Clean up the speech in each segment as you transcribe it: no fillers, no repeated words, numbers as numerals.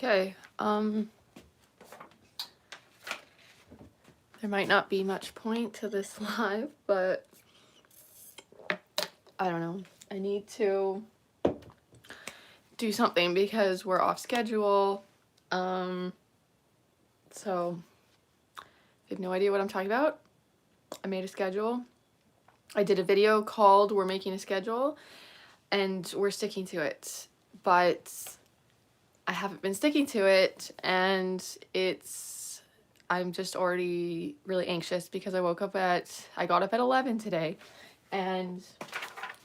Okay, there might not be much point to this live, but I don't know. I need to do something because we're off schedule. So if you have no idea what I'm talking about, I made a schedule. I did a video called We're Making a Schedule, and we're sticking to it. But I haven't been sticking to it, and I'm just already really anxious because I got up at 11 today, and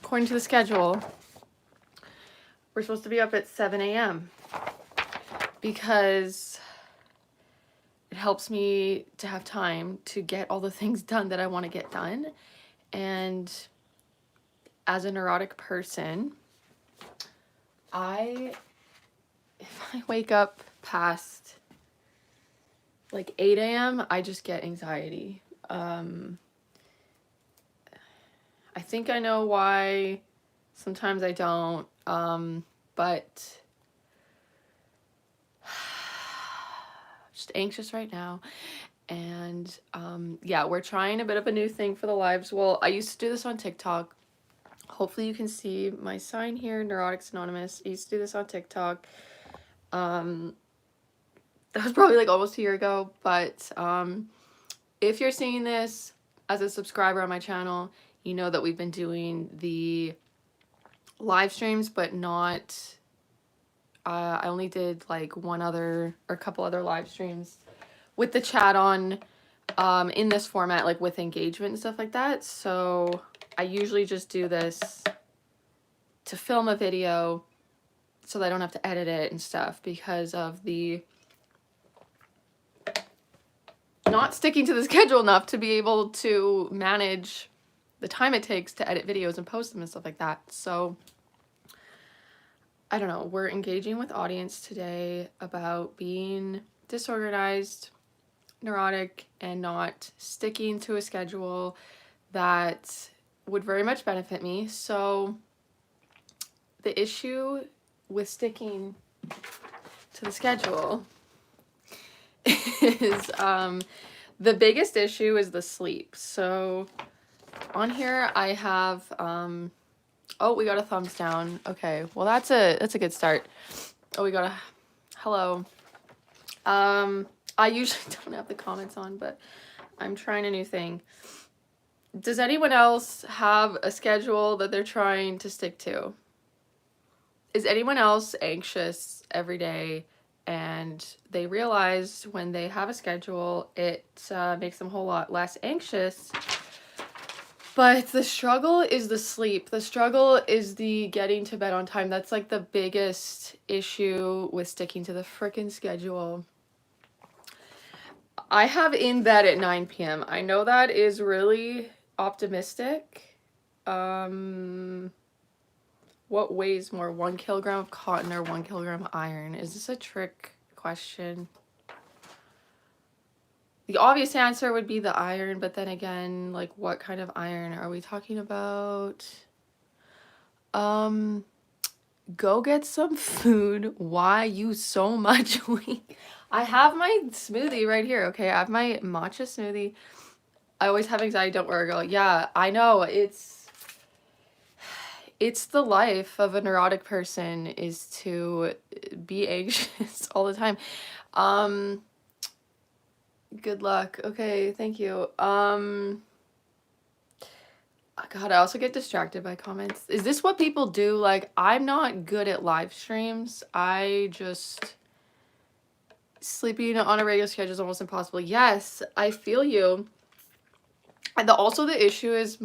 according to the schedule, we're supposed to be up at 7 a.m. because it helps me to have time to get all the things done that I want to get done. And as a neurotic person, if I wake up past like 8 a.m., I just get anxiety. I think I know why. Sometimes I don't, but just anxious right now. And yeah, we're trying a bit of a new thing for the lives. Well, I used to do this on TikTok. Hopefully you can see my sign here, Neurotics Anonymous. I used to do this on TikTok. That was probably like almost a year ago, but if you're seeing this as a subscriber on my channel, you know that we've been doing the live streams, but not, I only did like a couple other live streams with the chat on in this format, like with engagement and stuff like that. So I usually just do this to film a video so that I don't have to edit it and stuff because of the not sticking to the schedule enough to be able to manage the time it takes to edit videos and post them and stuff like that. So I don't know, we're engaging with audience today about being disorganized, neurotic, and not sticking to a schedule that would very much benefit me. So the issue with sticking to the schedule is the biggest issue is the sleep. So on here I have oh, we got a thumbs down. Okay, well that's a good start. Oh, we got a hello. I usually don't have the comments on, but I'm trying a new thing. Does anyone else have a schedule that they're trying to stick to? Is anyone else anxious every day and they realize when they have a schedule, it makes them a whole lot less anxious? But the struggle is the sleep. The struggle is the getting to bed on time. That's like the biggest issue with sticking to the frickin' schedule. I have in bed at 9 p.m. I know that is really optimistic. What weighs more, 1 kilogram of cotton or 1 kilogram of iron? Is this a trick question? The obvious answer would be the iron, but then again, like what kind of iron are we talking about? Go get some food. Why you so much weak? I have my smoothie right here, okay? I have my matcha smoothie. I always have anxiety, don't worry, girl. Yeah, I know, it's the life of a neurotic person is to be anxious all the time. Good luck. Okay, thank you. God, I also get distracted by comments. Is this what people do? Like, I'm not good at live streams. Sleeping on a regular schedule is almost impossible. Yes, I feel you. And also the issue is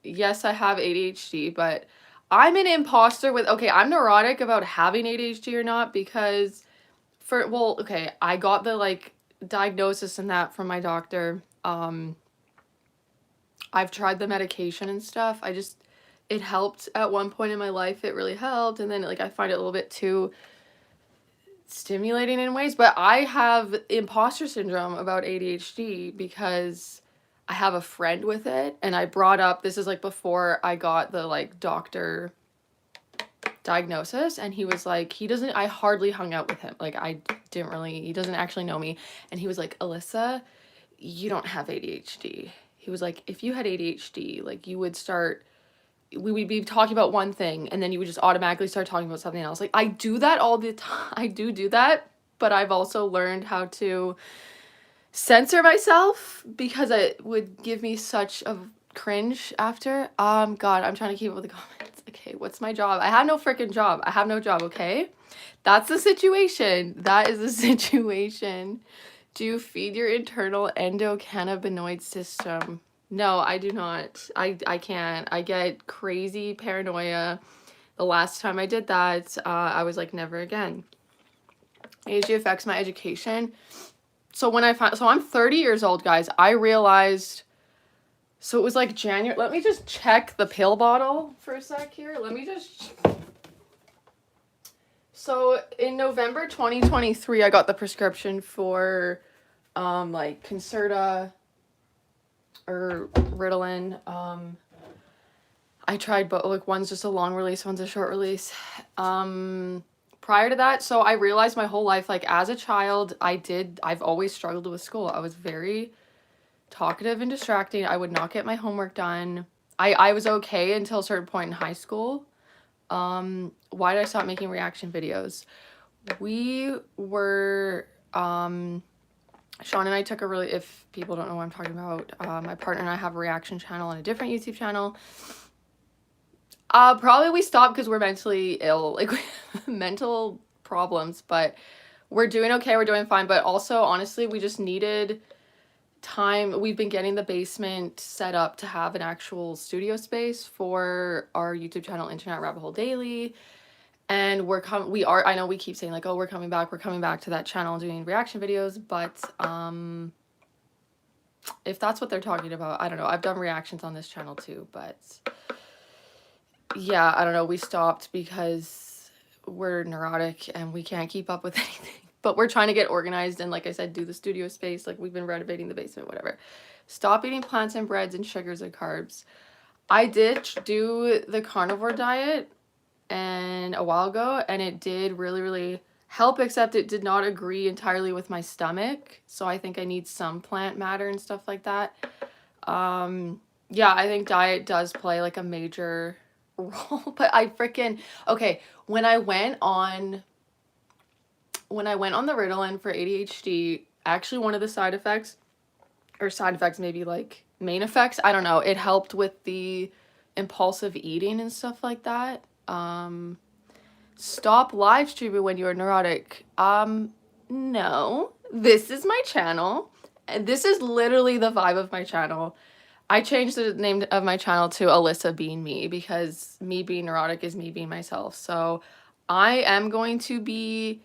yes, I have ADHD, but I'm an imposter with, okay, I'm neurotic about having ADHD or not because I got the like diagnosis and that from my doctor. I've tried the medication and stuff. It helped at one point in my life. It really helped. And then like, I find it a little bit too stimulating in ways, but I have imposter syndrome about ADHD because I have a friend with it, and I brought up, this is like before I got the like doctor diagnosis, and he was like, I hardly hung out with him. Like, he doesn't actually know me. And he was like, Alyssa, you don't have ADHD. He was like, if you had ADHD, like, we would be talking about one thing, and then you would just automatically start talking about something else. Like, I do that all the time. I do that, but I've also learned how to censor myself because it would give me such a cringe after. God, I'm trying to keep up with the comments. Okay, what's my job? I have no freaking job. I have no job, okay? That's the situation. That is the situation. Do you feed your internal endocannabinoid system? No, I do not. I can't. I get crazy paranoia. The last time I did that, I was like, never again. ADHD affects my education. So I'm 30 years old, guys. I realized, so it was like January. Let me just check the pill bottle for a sec here. So in November 2023, I got the prescription for like Concerta or Ritalin. I tried both, like one's just a long release, one's a short release. Prior to that, so I realized my whole life, like as a child, I've always struggled with school. I was very talkative and distracting. I would not get my homework done. I was okay until a certain point in high school. Why did I stop making reaction videos? We were, Sean and I took if people don't know what I'm talking about, my partner and I have a reaction channel on a different YouTube channel. Probably we stopped because we're mentally ill, like mental problems, but we're doing okay. We're doing fine. But also, honestly, we just needed time. We've been getting the basement set up to have an actual studio space for our YouTube channel, Internet Rabbit Hole Daily. And I know we keep saying like, oh, we're coming back to that channel doing reaction videos, but if that's what they're talking about, I don't know. I've done reactions on this channel too, but yeah, I don't know. We stopped because we're neurotic and we can't keep up with anything. But we're trying to get organized and, like I said, do the studio space. Like, we've been renovating the basement, whatever. Stop eating plants and breads and sugars and carbs. I did do the carnivore diet and a while ago, and it did really, really help, except it did not agree entirely with my stomach. So I think I need some plant matter and stuff like that. Yeah, I think diet does play like a major role, but okay, when I went on the Ritalin for ADHD, actually one of the side effects, maybe like main effects, I don't know, it helped with the impulsive eating and stuff like that. Stop live streaming when you're neurotic. No, this is my channel, and this is literally the vibe of my channel. I changed the name of my channel to Alyssa Being Me because me being neurotic is me being myself. So I am going to be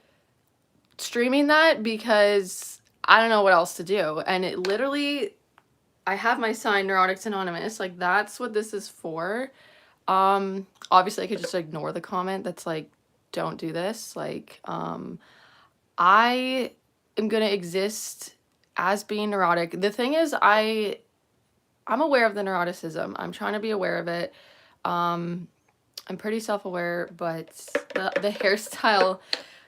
streaming that because I don't know what else to do. And it literally, I have my sign, Neurotics Anonymous. Like, that's what this is for. Obviously I could just ignore the comment that's like, don't do this. Like, I am going to exist as being neurotic. The thing is, I'm aware of the neuroticism. I'm trying to be aware of it. I'm pretty self-aware, but the hairstyle,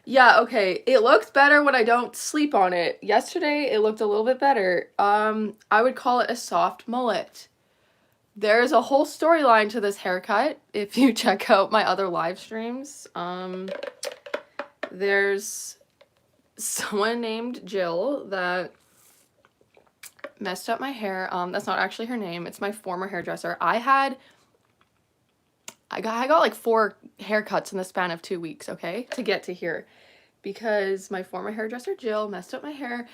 yeah, okay. It looks better when I don't sleep on it. Yesterday, it looked a little bit better. I would call it a soft mullet. There's a whole storyline to this haircut if you check out my other live streams. There's someone named Jill that messed up my hair. That's not actually her name. It's my former hairdresser. I got like 4 haircuts in the span of 2 weeks, okay, to get to here, because my former hairdresser Jill messed up my hair.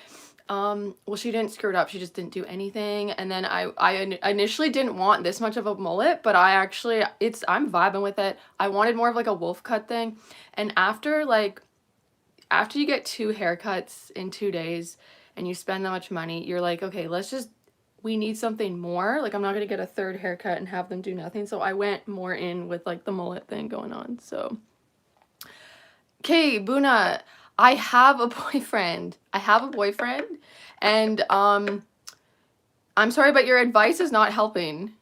Well, she didn't screw it up. She just didn't do anything. And then I initially didn't want this much of a mullet, but I'm vibing with it. I wanted more of like a wolf cut thing. And after you get 2 haircuts in 2 days and you spend that much money, you're like, okay, we need something more. Like, I'm not going to get a 3rd haircut and have them do nothing. So I went more in with like the mullet thing going on. So, okay, Buna, I have a boyfriend. And I'm sorry, but your advice is not helping.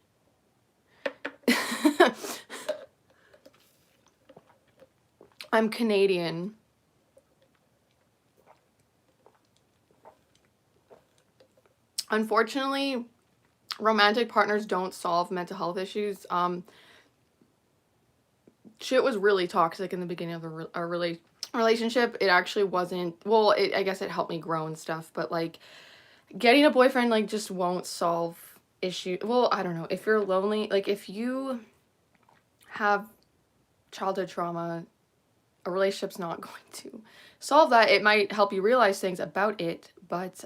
I'm Canadian. Unfortunately, romantic partners don't solve mental health issues. Shit was really toxic in the beginning of our relationship. It actually wasn't, well, I guess it helped me grow and stuff, but like getting a boyfriend like just won't solve issue. Well, I don't know. If you're lonely, like if you have childhood trauma, a relationship's not going to solve that. It might help you realize things about it, but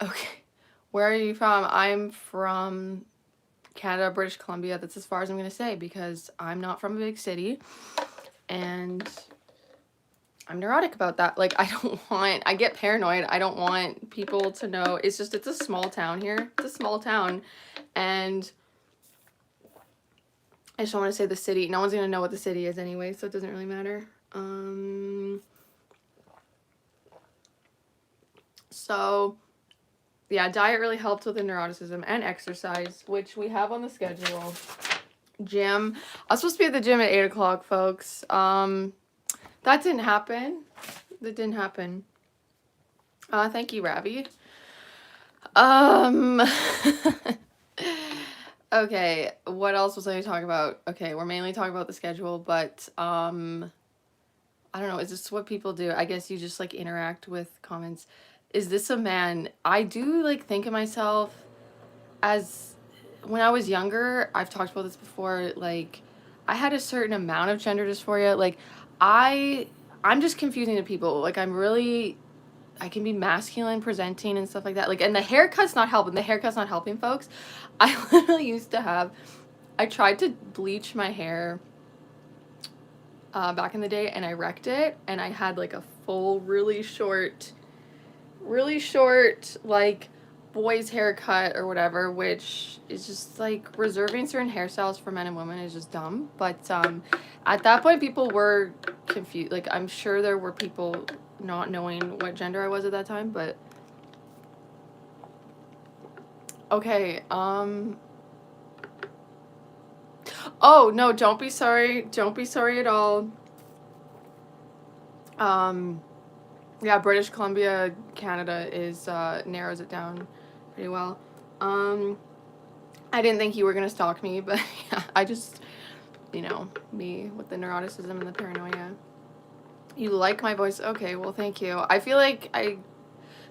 okay. Where are you from? I'm from Canada, British Columbia. That's as far as I'm going to say because I'm not from a big city and I'm neurotic about that. Like, I get paranoid. I don't want people to know. It's a small town here. It's a small town. And I just don't want to say the city. No one's going to know what the city is anyway, so it doesn't really matter. So, yeah, diet really helped with the neuroticism and exercise, which we have on the schedule. Gym. I was supposed to be at the gym at 8 o'clock, folks. That didn't happen. That didn't happen. Thank you, Ravi. Okay, what else was I talking about? Okay, we're mainly talking about the schedule, but I don't know, is this what people do? I guess you just like interact with comments. Is this a man? I do like think of myself as when I was younger, I've talked about this before, like I had a certain amount of gender dysphoria. Like I'm just confusing to people. Like I can be masculine presenting and stuff like that. Like, and the haircut's not helping. The haircut's not helping, folks. I literally used to have, I tried to bleach my hair back in the day and I wrecked it. And I had like a full, really short, like boy's haircut or whatever, which is just like reserving certain hairstyles for men and women is just dumb. But at that point, people were confused. Like, I'm sure there were people not knowing what gender I was at that time, but okay. Oh no, don't be sorry. Don't be sorry at all. Yeah, British Columbia, Canada is narrows it down pretty well. I didn't think you were gonna stalk me, but yeah, I just, me with the neuroticism and the paranoia. You like my voice? Okay, well, thank you. I feel like I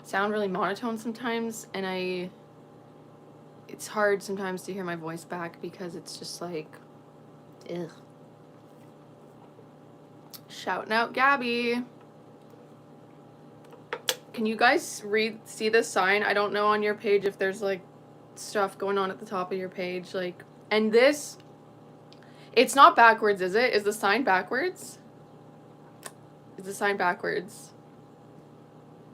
sound really monotone sometimes, and it's hard sometimes to hear my voice back because it's just like, ugh. Shouting out Gabby. Can you guys see this sign? I don't know on your page if there's like stuff going on at the top of your page, like, and this, it's not backwards, is it? Is the sign backwards? Is the sign backwards?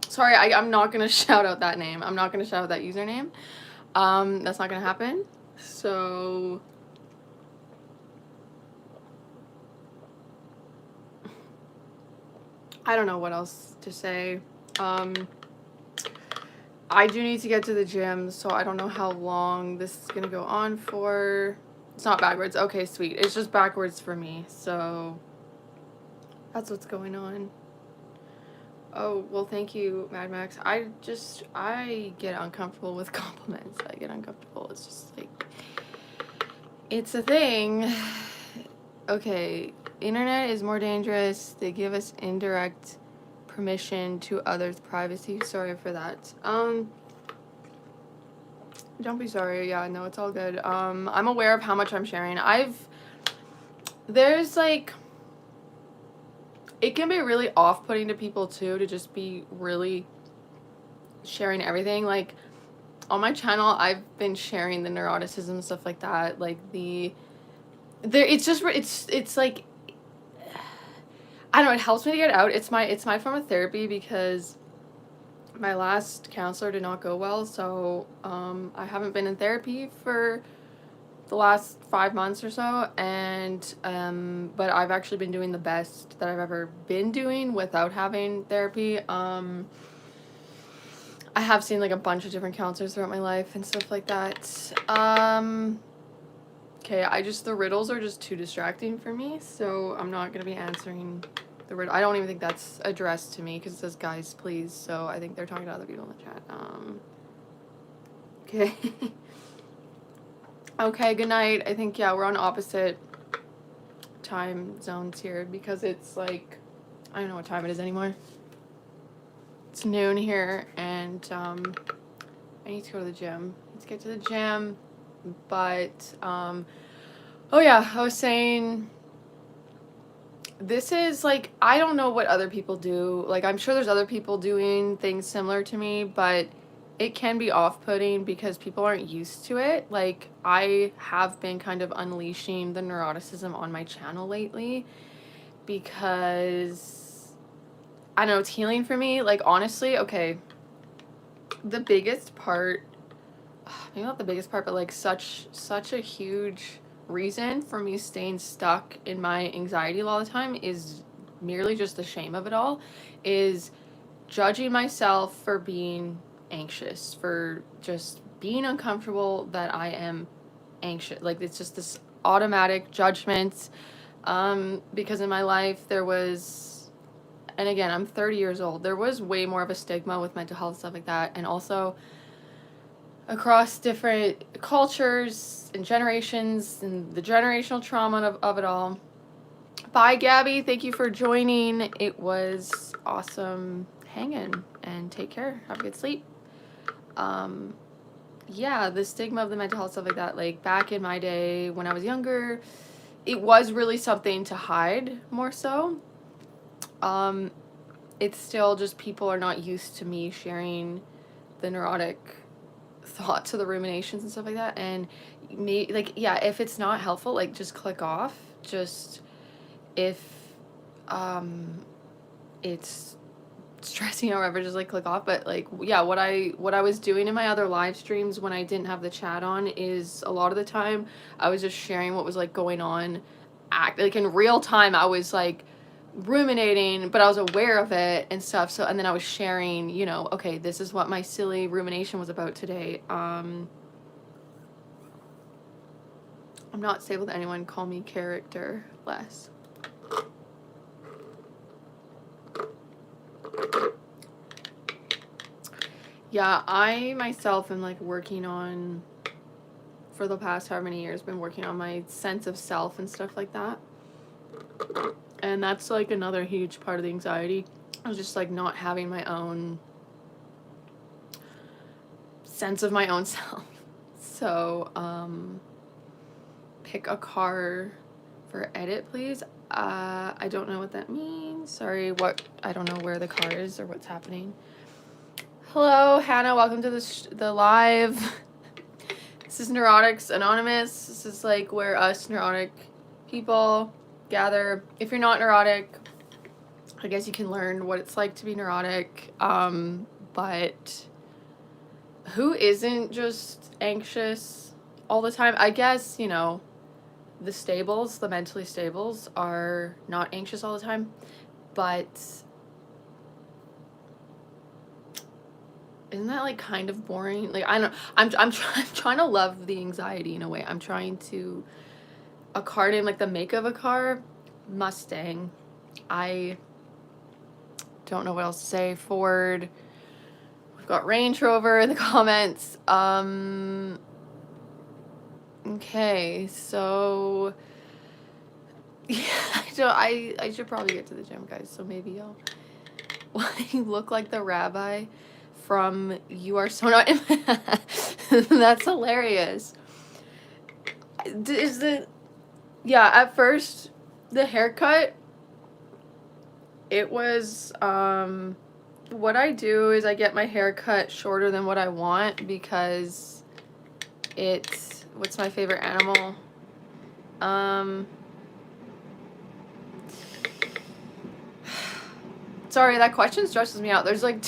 Sorry, I'm not gonna shout out that name. I'm not gonna shout out that username. That's not gonna happen. So I don't know what else to say. I do need to get to the gym, so I don't know how long this is gonna go on for. It's not backwards. Okay, sweet. It's just backwards for me, so that's what's going on. Oh, well, thank you, Mad Max. I get uncomfortable with compliments. I get uncomfortable. It's just like, it's a thing. Okay, internet is more dangerous. They give us indirect permission to others' privacy. Sorry for that. Don't be sorry. Yeah, no, it's all good. I'm aware of how much I'm sharing. There's like, it can be really off-putting to people too, to just be really sharing everything. Like, on my channel, I've been sharing the neuroticism, stuff like that. Like it's like, I don't know, it helps me to get out. It's my form of therapy because my last counselor did not go well, so I haven't been in therapy for the last 5 months or so, and but I've actually been doing the best that I've ever been doing without having therapy. I have seen like a bunch of different counselors throughout my life and stuff like that. Okay, the riddles are just too distracting for me, so I'm not gonna be answering the riddle. I don't even think that's addressed to me because it says guys please, so I think they're talking to other people in the chat. Okay. Okay, good night. I think, yeah, we're on opposite time zones here because it's like, I don't know what time it is anymore. It's noon here, and I need to go to the gym. Let's get to the gym, but oh yeah, I was saying, this is like, I don't know what other people do. Like, I'm sure there's other people doing things similar to me, but it can be off-putting because people aren't used to it. Like, I have been kind of unleashing the neuroticism on my channel lately because, I don't know, it's healing for me. Like, honestly, okay, the biggest part, maybe not the biggest part, but like such a huge reason for me staying stuck in my anxiety all the time is merely just the shame of it all, is judging myself for being anxious, for just being uncomfortable that I am anxious. Like, it's just this automatic judgment, because in my life there was, and again, I'm 30 years old, there was way more of a stigma with mental health, stuff like that, and also across different cultures and generations and the generational trauma of it all. Bye, Gabby. Thank you for joining. It was awesome hanging, and take care. Have a good sleep. Yeah, the stigma of the mental health, stuff like that, like back in my day when I was younger, it was really something to hide more so. It's still just people are not used to me sharing the neurotic thoughts of the ruminations and stuff like that, and me, like, yeah, if it's not helpful, like, just click off. Just if it's stressing out or whatever, just like click off. But like, yeah, what I was doing in my other live streams when I didn't have the chat on is a lot of the time I was just sharing what was like going on, like in real time. I was like ruminating, but I was aware of it and stuff. So, and then I was sharing, you know, okay, this is what my silly rumination was about today. I'm not stable to anyone. Call me characterless. Yeah, I myself am like working on, for the past however many years, been working on my sense of self and stuff like that. And that's like another huge part of the anxiety. I was just like not having my own sense of my own self. So, pick a car for edit, please. I don't know what that means. Sorry, I don't know where the car is or what's happening. Hello, Hannah. Welcome to the live. This is Neurotics Anonymous. This is like where us neurotic people gather. If you're not neurotic, I guess you can learn what it's like to be neurotic. But who isn't just anxious all the time? I guess, you know, the mentally stables are not anxious all the time, but isn't that like kind of boring? Like, I don't, I'm trying to love the anxiety in a way. I'm trying to, a car name, like the make of a car, Mustang. I don't know what else to say. Ford. We've got Range Rover in the comments. Okay, so yeah, I should probably get to the gym, guys. So maybe you look like the rabbi from You Are So Not. That's hilarious. Yeah, at first the haircut, it was what I do is I get my hair cut shorter than what I want because it's, what's my favorite animal? Sorry, that question stresses me out. There's like,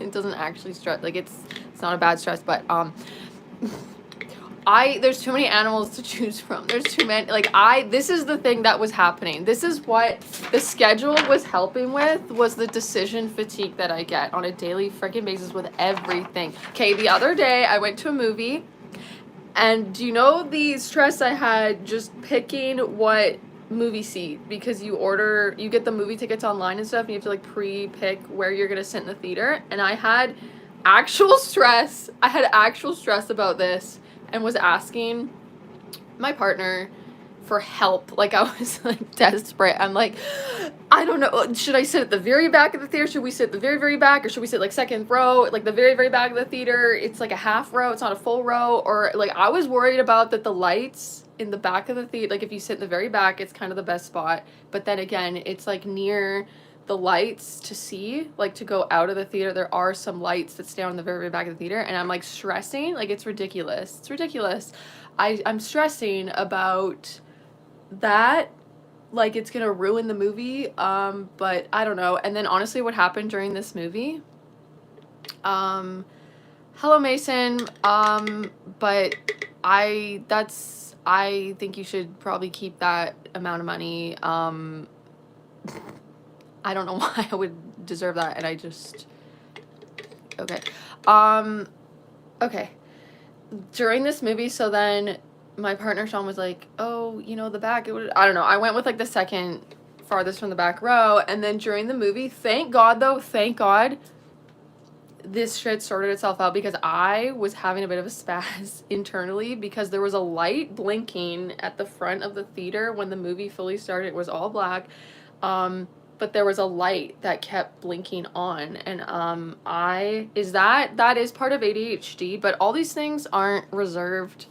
it doesn't actually stress, like it's not a bad stress, but there's too many animals to choose from. There's too many, like this is the thing that was happening. This is what the schedule was helping with, was the decision fatigue that I get on a daily freaking basis with everything. Okay, the other day I went to a movie And do you know the stress I had just picking what movie seat? Because you get the movie tickets online and stuff, and you have to like pre-pick where you're gonna sit in the theater. And I had actual stress. I had actual stress about this and was asking my partner for help. Like, I was like desperate. I'm like, I don't know, should I sit at the very back of the theater? Should we sit at the very, very back? Or should we sit like second row, like the very, very back of the theater? It's like a half row, it's not a full row. Or like, I was worried about that the lights in the back of the theater, like if you sit in the very back, it's kind of the best spot. But then again, it's like near the lights to see, like to go out of the theater. There are some lights that stay on the very, very back of the theater. And I'm like stressing, like it's ridiculous. It's ridiculous. I'm stressing about that, like it's gonna ruin the movie, but I don't know. And then honestly, what happened during this movie, hello Mason, but I think you should probably keep that amount of money. I don't know why I would deserve that, and I just, okay. Okay, during this movie, so then my partner Sean was like, oh, you know, the back, I don't know, I went with like the second farthest from the back row. And then during the movie, thank God, this shit sorted itself out, because I was having a bit of a spaz internally, because there was a light blinking at the front of the theater when the movie fully started. It was all black, but there was a light that kept blinking on. And that is part of ADHD, but all these things aren't reserved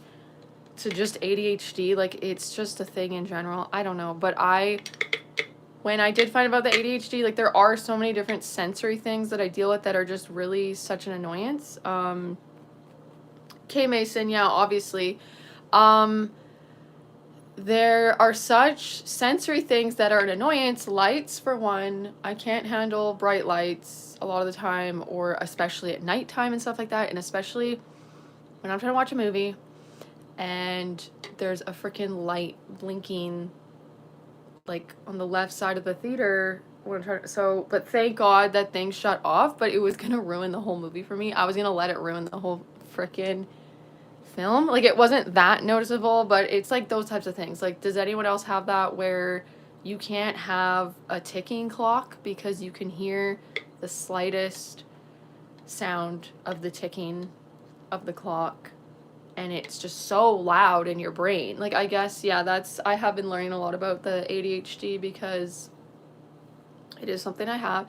to just ADHD. Like, it's just a thing in general. I don't know, but when I did find about the ADHD, like there are so many different sensory things that I deal with that are just really such an annoyance. K Mason, yeah, obviously. There are such sensory things that are an annoyance. Lights, for one. I can't handle bright lights a lot of the time, or especially at nighttime and stuff like that. And especially when I'm trying to watch a movie and there's a freaking light blinking like on the left side of the theater when I'm trying to, so, but thank God that thing shut off, but it was gonna ruin the whole movie for me. I was gonna let it ruin the whole freaking film. Like, it wasn't that noticeable, but it's like those types of things. Like, does anyone else have that where you can't have a ticking clock because you can hear the slightest sound of the ticking of the clock, and it's just so loud in your brain? Like, I guess, yeah, I have been learning a lot about the ADHD because it is something I have,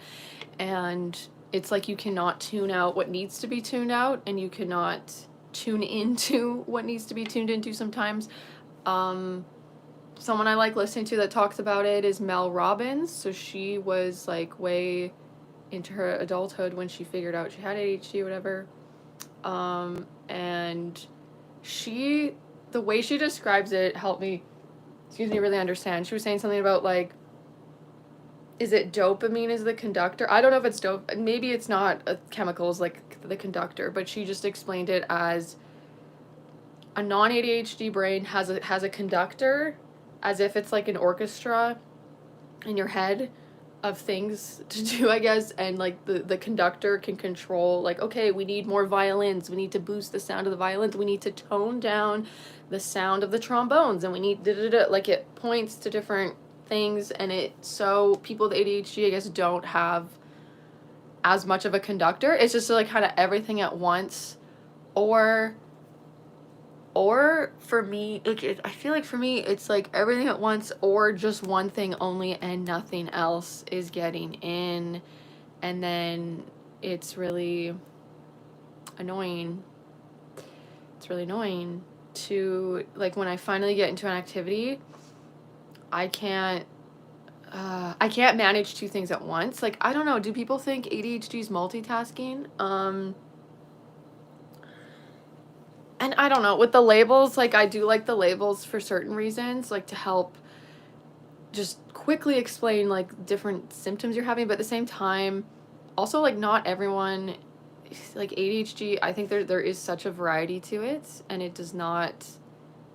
and it's like you cannot tune out what needs to be tuned out, and you cannot tune into what needs to be tuned into sometimes. Someone I like listening to that talks about it is Mel Robbins. So she was like way into her adulthood when she figured out she had ADHD or whatever. And the way she describes it helped me, really understand. She was saying something about like, is it dopamine is the conductor? I don't know if it's maybe it's not chemicals like the conductor, but she just explained it as a non-ADHD brain has a conductor, as if it's like an orchestra in your head of things to do, I guess, and like the conductor can control, like, okay, we need more violins, we need to boost the sound of the violins, we need to tone down the sound of the trombones, and we need like, it points to different things. And so people with ADHD, I guess, don't have as much of a conductor. It's just like kind of everything at once, or for me, like, I feel like for me it's like everything at once, or just one thing only and nothing else is getting in. And then it's really annoying. It's really annoying to, like, when I finally get into an activity, I can't manage two things at once. Like, I don't know, do people think ADHD is multitasking? And I don't know, with the labels, like, I do like the labels for certain reasons, like to help just quickly explain like different symptoms you're having, but at the same time, also, like, not everyone, like ADHD, I think there is such a variety to it, and it does not,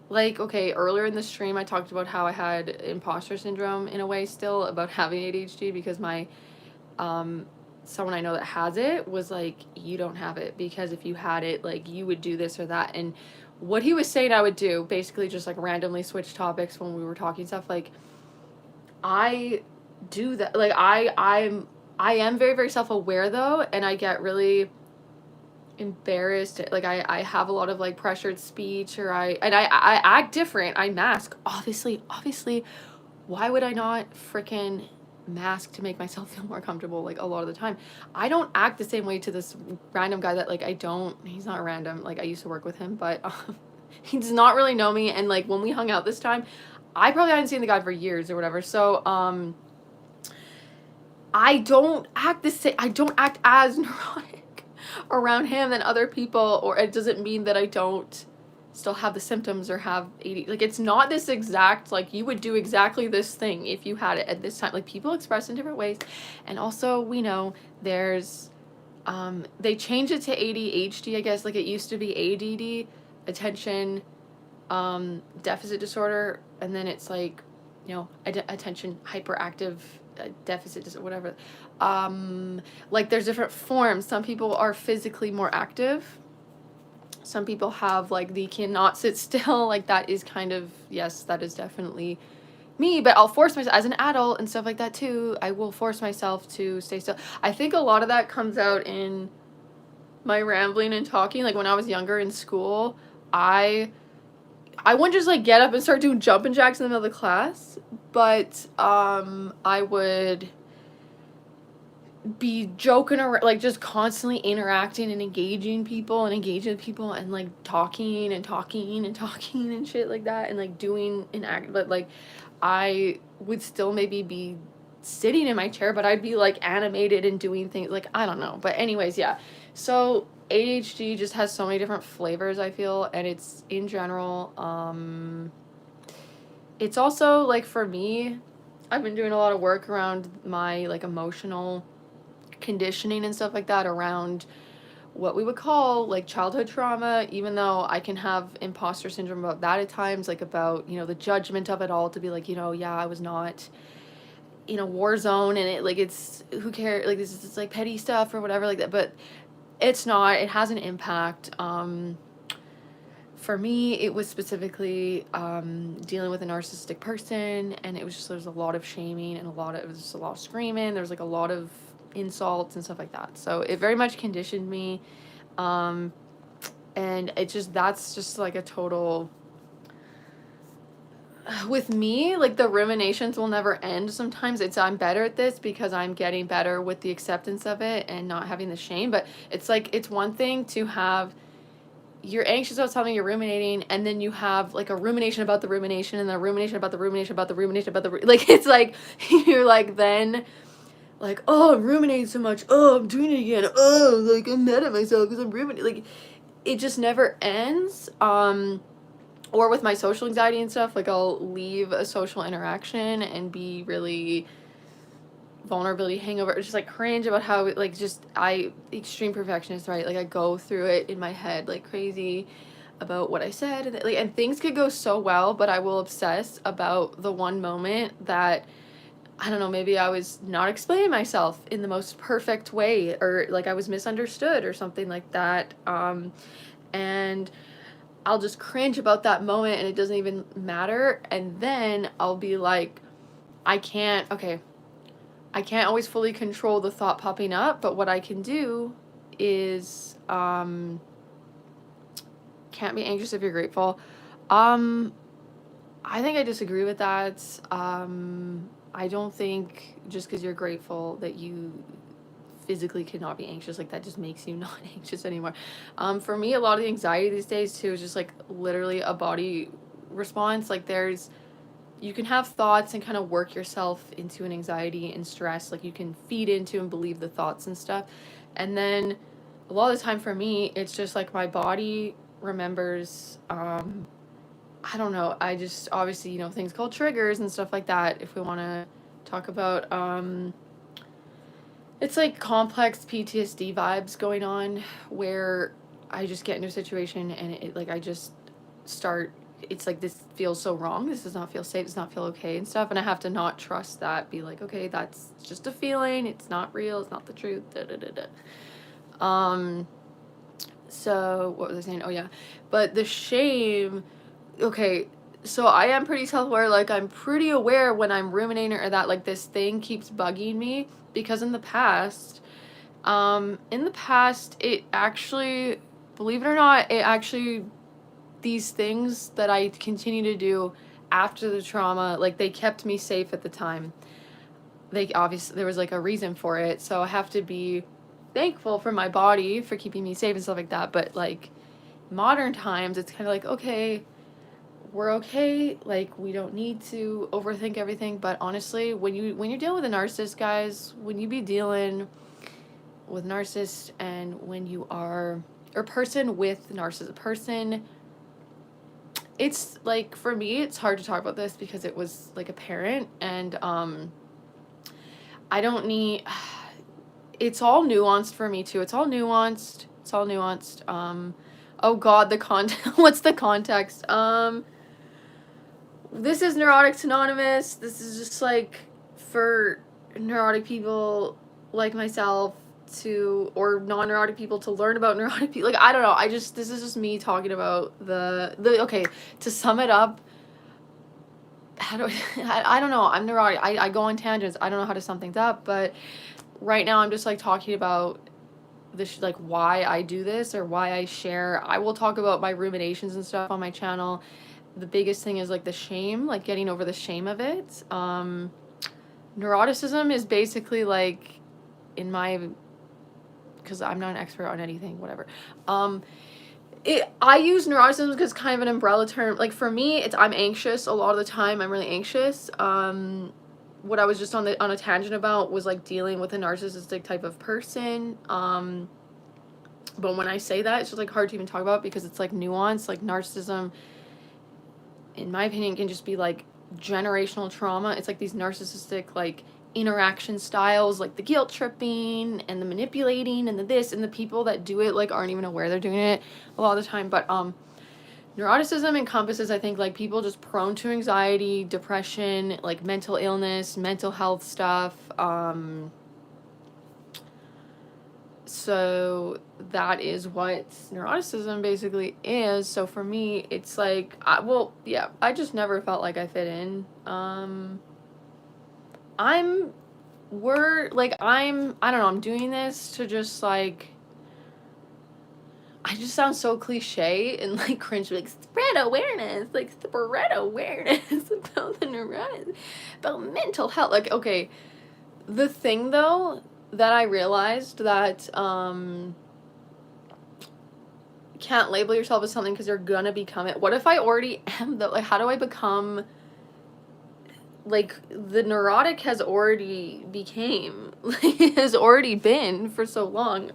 like, okay, earlier in the stream I talked about how I had imposter syndrome in a way still about having ADHD, because my someone I know that has it was like, you don't have it, because if you had it, like, you would do this or that. And what he was saying I would do, basically just like randomly switch topics when we were talking stuff, like I do that. Like I am very, very self-aware though, and I get really embarrassed. Like I have a lot of like pressured speech, or I act different. I mask. Obviously, why would I not freaking mask to make myself feel more comfortable? Like a lot of the time I don't act the same way to this random guy that like he's not random, like I used to work with him, but he does not really know me. And like when we hung out this time, I probably hadn't seen the guy for years or whatever. So I don't act the same. I don't act as neurotic around him than other people, or it doesn't mean that I don't still have the symptoms or have ADHD. Like, it's not this exact, like, you would do exactly this thing if you had it at this time. Like, people express in different ways. And also, we know there's, they changed it to ADHD, I guess. Like, it used to be ADD, attention, deficit disorder. And then it's like, you know, attention hyperactive deficit disorder, whatever. Like, there's different forms. Some people are physically more active. Some people have like the cannot sit still. Like, that is kind of, yes, that is definitely me. But I'll force myself as an adult and stuff like that too. I will force myself to stay still. I think a lot of that comes out in my rambling and talking. Like, when I was younger in school, I wouldn't just like get up and start doing jumping jacks in the middle of the class, but I would be joking around, like just constantly interacting and engaging with people and like talking and shit like that, and like doing an act. But like I would still maybe be sitting in my chair, but I'd be like animated and doing things, like I don't know. But anyways, yeah. So ADHD just has so many different flavors, I feel, and it's in general it's also like, for me, I've been doing a lot of work around my like emotional conditioning and stuff like that, around what we would call like childhood trauma, even though I can have imposter syndrome about that at times, like about, you know, the judgment of it all, to be like, you know, yeah, I was not in a war zone, and it like, it's, who cares, like this is just like petty stuff or whatever like that. But it's not, it has an impact. For me, it was specifically dealing with a narcissistic person, and it was just, there's a lot of shaming and it was just a lot of screaming. There was like a lot of insults and stuff like that. So it very much conditioned me. And it just, that's just like a total, with me, like the ruminations will never end. Sometimes I'm better at this because I'm getting better with the acceptance of it and not having the shame. But it's like, it's one thing to have, you're anxious about something, you're ruminating, and then you have like a rumination about the rumination, and then a rumination about the rumination about the rumination about the like, it's like you're like, then like, oh, I'm ruminating so much, oh, I'm doing it again, oh, like I'm mad at myself because I'm ruminating. Like, it just never ends. Or with my social anxiety and stuff, like I'll leave a social interaction and be really vulnerability hangover, just like cringe about how, like, just extreme perfectionist, right? Like, I go through it in my head like crazy about what I said, and like, and things could go so well, but I will obsess about the one moment that, I don't know, maybe I was not explaining myself in the most perfect way, or like I was misunderstood or something like that. And I'll just cringe about that moment, and it doesn't even matter. And then I'll be like, I can't always fully control the thought popping up, but what I can do is, can't be anxious if you're grateful. I think I disagree with that. I don't think just because you're grateful that you physically cannot be anxious. Like, that just makes you not anxious anymore. For me, a lot of the anxiety these days too is just like literally a body response. Like, you can have thoughts and kind of work yourself into an anxiety and stress. Like, you can feed into and believe the thoughts and stuff. And then a lot of the time for me, it's just like my body remembers, I don't know, I just, obviously, you know, things called triggers and stuff like that, if we want to talk about, it's like complex PTSD vibes going on, where I just get into a situation and it like, I just start, it's like, this feels so wrong, this does not feel safe, does not feel okay and stuff, and I have to not trust that, be like, okay, that's just a feeling, it's not real, it's not the truth, da da da da. So what was I saying? Oh yeah, but the shame. Okay, so I am pretty self-aware. Like I'm pretty aware when I'm ruminating or that like this thing keeps bugging me because in the past it actually, believe it or not, it actually, these things that I continue to do after the trauma, like they kept me safe at the time. They obviously, there was like a reason for it, so I have to be thankful for my body for keeping me safe and stuff like that. But like modern times, it's kind of like, okay, we're okay, like we don't need to overthink everything. But honestly, when you're dealing with a narcissist, guys, when you be dealing with narcissist, and when you are, or person with narcissist person, it's like, for me it's hard to talk about this because it was like a parent, and I don't need, it's all nuanced for me too. It's all nuanced. Oh god, the content. What's the context? This is Neurotics Anonymous. This is just like for neurotic people like myself to, or non-neurotic people to learn about neurotic people. Like, I don't know. This is just me talking about okay, to sum it up, how do I don't know. I'm neurotic. I go on tangents. I don't know how to sum things up, but right now I'm just like talking about this, like why I do this or why I share. I will talk about my ruminations and stuff on my channel. The biggest thing is like the shame, like getting over the shame of it. Neuroticism is basically like, in my, because I'm not an expert on anything, whatever. I use neuroticism because kind of an umbrella term. Like for me, I'm anxious a lot of the time. I'm really anxious. What I was just on a tangent about was like dealing with a narcissistic type of person. But when I say that, it's just like hard to even talk about because it's like nuanced. Like narcissism, in my opinion, can just be like generational trauma. It's like these narcissistic like interaction styles, like the guilt tripping and the manipulating and the this, and the people that do it like aren't even aware they're doing it a lot of the time. But neuroticism encompasses, I think, like people just prone to anxiety, depression, like mental illness, mental health stuff. So that is what neuroticism basically is. So for me, it's like, I just never felt like I fit in. I don't know, I'm doing this to just like, I just sound so cliche and like cringe, like spread awareness about the neuroticism, about mental health. Like, okay, the thing though that I realized that can't label yourself as something because you're gonna become it. What if I already am though? Like, how do I become, like, the neurotic has already became, like, has already been for so long.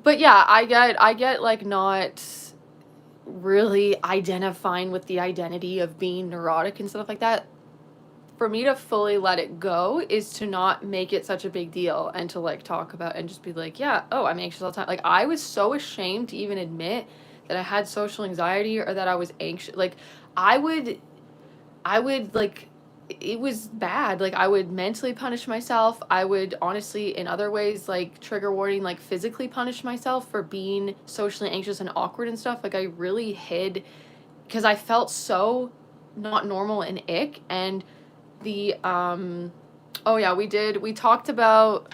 But yeah, I get like not really identifying with the identity of being neurotic and stuff like that. For me to fully let it go is to not make it such a big deal and to like talk about and just be like, yeah, oh, I'm anxious all the time. Like I was so ashamed to even admit that I had social anxiety or that I was anxious. Like I would like, it was bad. Like I would mentally punish myself. I would honestly, in other ways, like trigger warning, like physically punish myself for being socially anxious and awkward and stuff. Like I really hid because I felt so not normal and ick. And the oh yeah, we talked about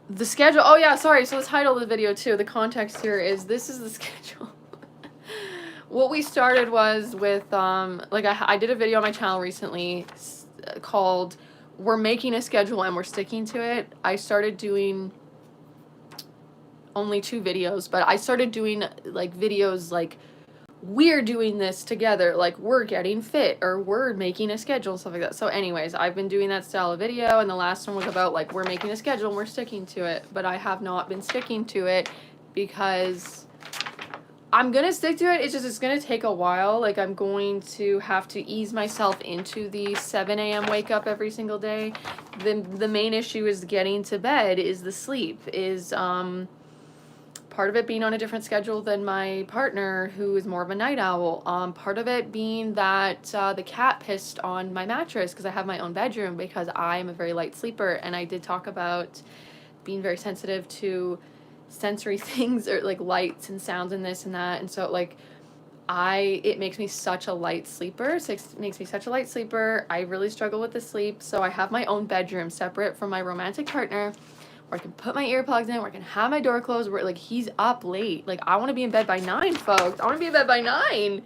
the schedule. Oh yeah, sorry. So the title of the video too, the context here is, this is the schedule. What we started was with like I did a video on my channel recently called "We're Making a Schedule and We're Sticking to It." I started doing only 2 videos, but I started doing like videos like, we're doing this together, like we're getting fit or we're making a schedule, stuff like that. So anyways, I've been doing that style of video, and the last one was about like we're making a schedule and we're sticking to it. But I have not been sticking to it because I'm gonna stick to it. It's just, it's gonna take a while. Like I'm going to have to ease myself into the 7 a.m. wake up every single day. The main issue is getting to bed, is the sleep, is part of it being on a different schedule than my partner, who is more of a night owl. Part of it being that the cat pissed on my mattress because I have my own bedroom, because I am a very light sleeper. And I did talk about being very sensitive to sensory things, or like lights and sounds and this and that. And so like it makes me such a light sleeper. I really struggle with the sleep. So I have my own bedroom separate from my romantic partner, where I can put my earplugs in, where I can have my door closed, where like he's up late. Like I want to be in bed by 9, folks. I want to be in bed by 9.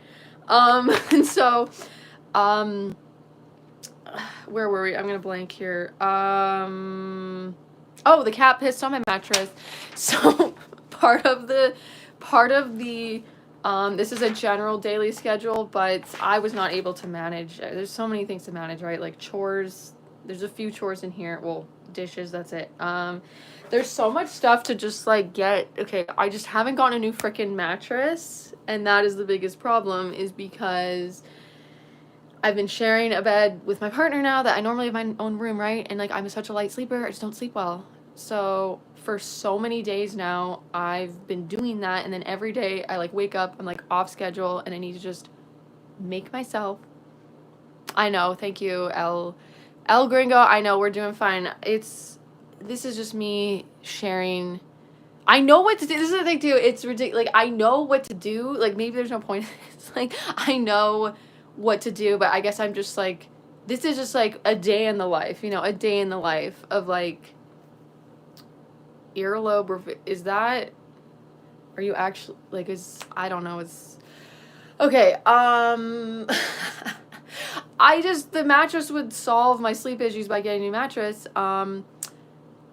And so, where were we? I'm gonna blank here. Oh, the cat pissed on my mattress. So part of the this is a general daily schedule, but I was not able to manage. There's so many things to manage, right? Like chores. There's a few chores in here. Well, dishes, that's it. There's so much stuff to just like get. Okay, I just haven't gotten a new freaking mattress, and that is the biggest problem, is because I've been sharing a bed with my partner now that I normally have my own room, right? And like I'm such a light sleeper, I just don't sleep well. So for so many days now, I've been doing that, and then every day I like wake up, I'm like off schedule, and I need to just make myself. I know, thank you, El Gringo. I know, we're doing fine. This is just me sharing. I know what to do. This is the thing too. It's ridiculous. Like I know what to do. Like maybe there's no point. It's like I know what to do, but I guess I'm just like, this is just like a day in the life, a day in the life of like earlobe. Is that, are you actually like, I don't know, it's okay. The mattress would solve my sleep issues by getting a new mattress.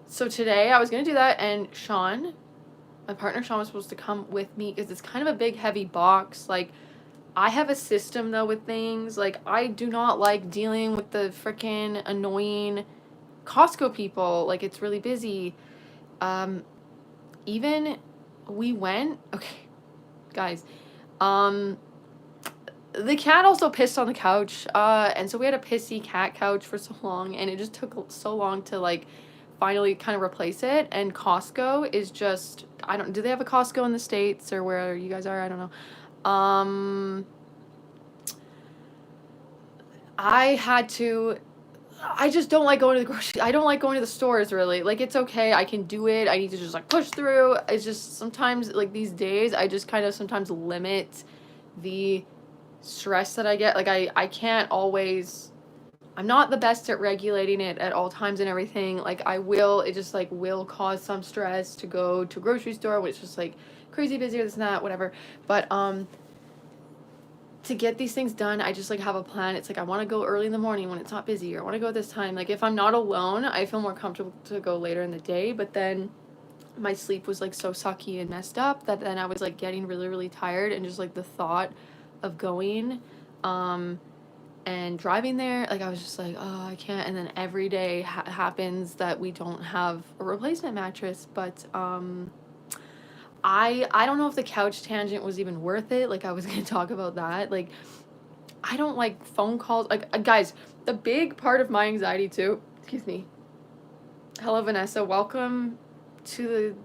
So today I was gonna do that, and Sean, my partner Sean, was supposed to come with me because it's kind of a big heavy box. Like I have a system though with things. Like I do not like dealing with the freaking annoying Costco people. Like it's really busy. Even we went, okay, guys, the cat also pissed on the couch, and so we had a pissy cat couch for so long, and it just took so long to like finally kind of replace it. And Costco is just, do they have a Costco in the States or where you guys are? I don't know. I just don't like going to I don't like going to the stores, really. Like, it's okay, I can do it, I need to just, like, push through. It's just sometimes, like, these days, I just kind of sometimes limit the stress that I get. Like, I can't always, I'm not the best at regulating it at all times and everything. Like, it just, like, will cause some stress to go to a grocery store, which is just, like, crazy busy or this and that, whatever. But, to get these things done, I just like have a plan. It's like I want to go early in the morning when it's not busy, or I want to go at this time. Like if I'm not alone, I feel more comfortable to go later in the day. But then my sleep was like so sucky and messed up that then I was like getting really, really tired, and just like the thought of going and driving there, like I was just like, oh, I can't. And then every day happens that we don't have a replacement mattress. But I don't know if the couch tangent was even worth it. Like I was going to talk about that. Like I don't like phone calls. Like guys, the big part of my anxiety too, excuse me. Hello Vanessa, welcome to the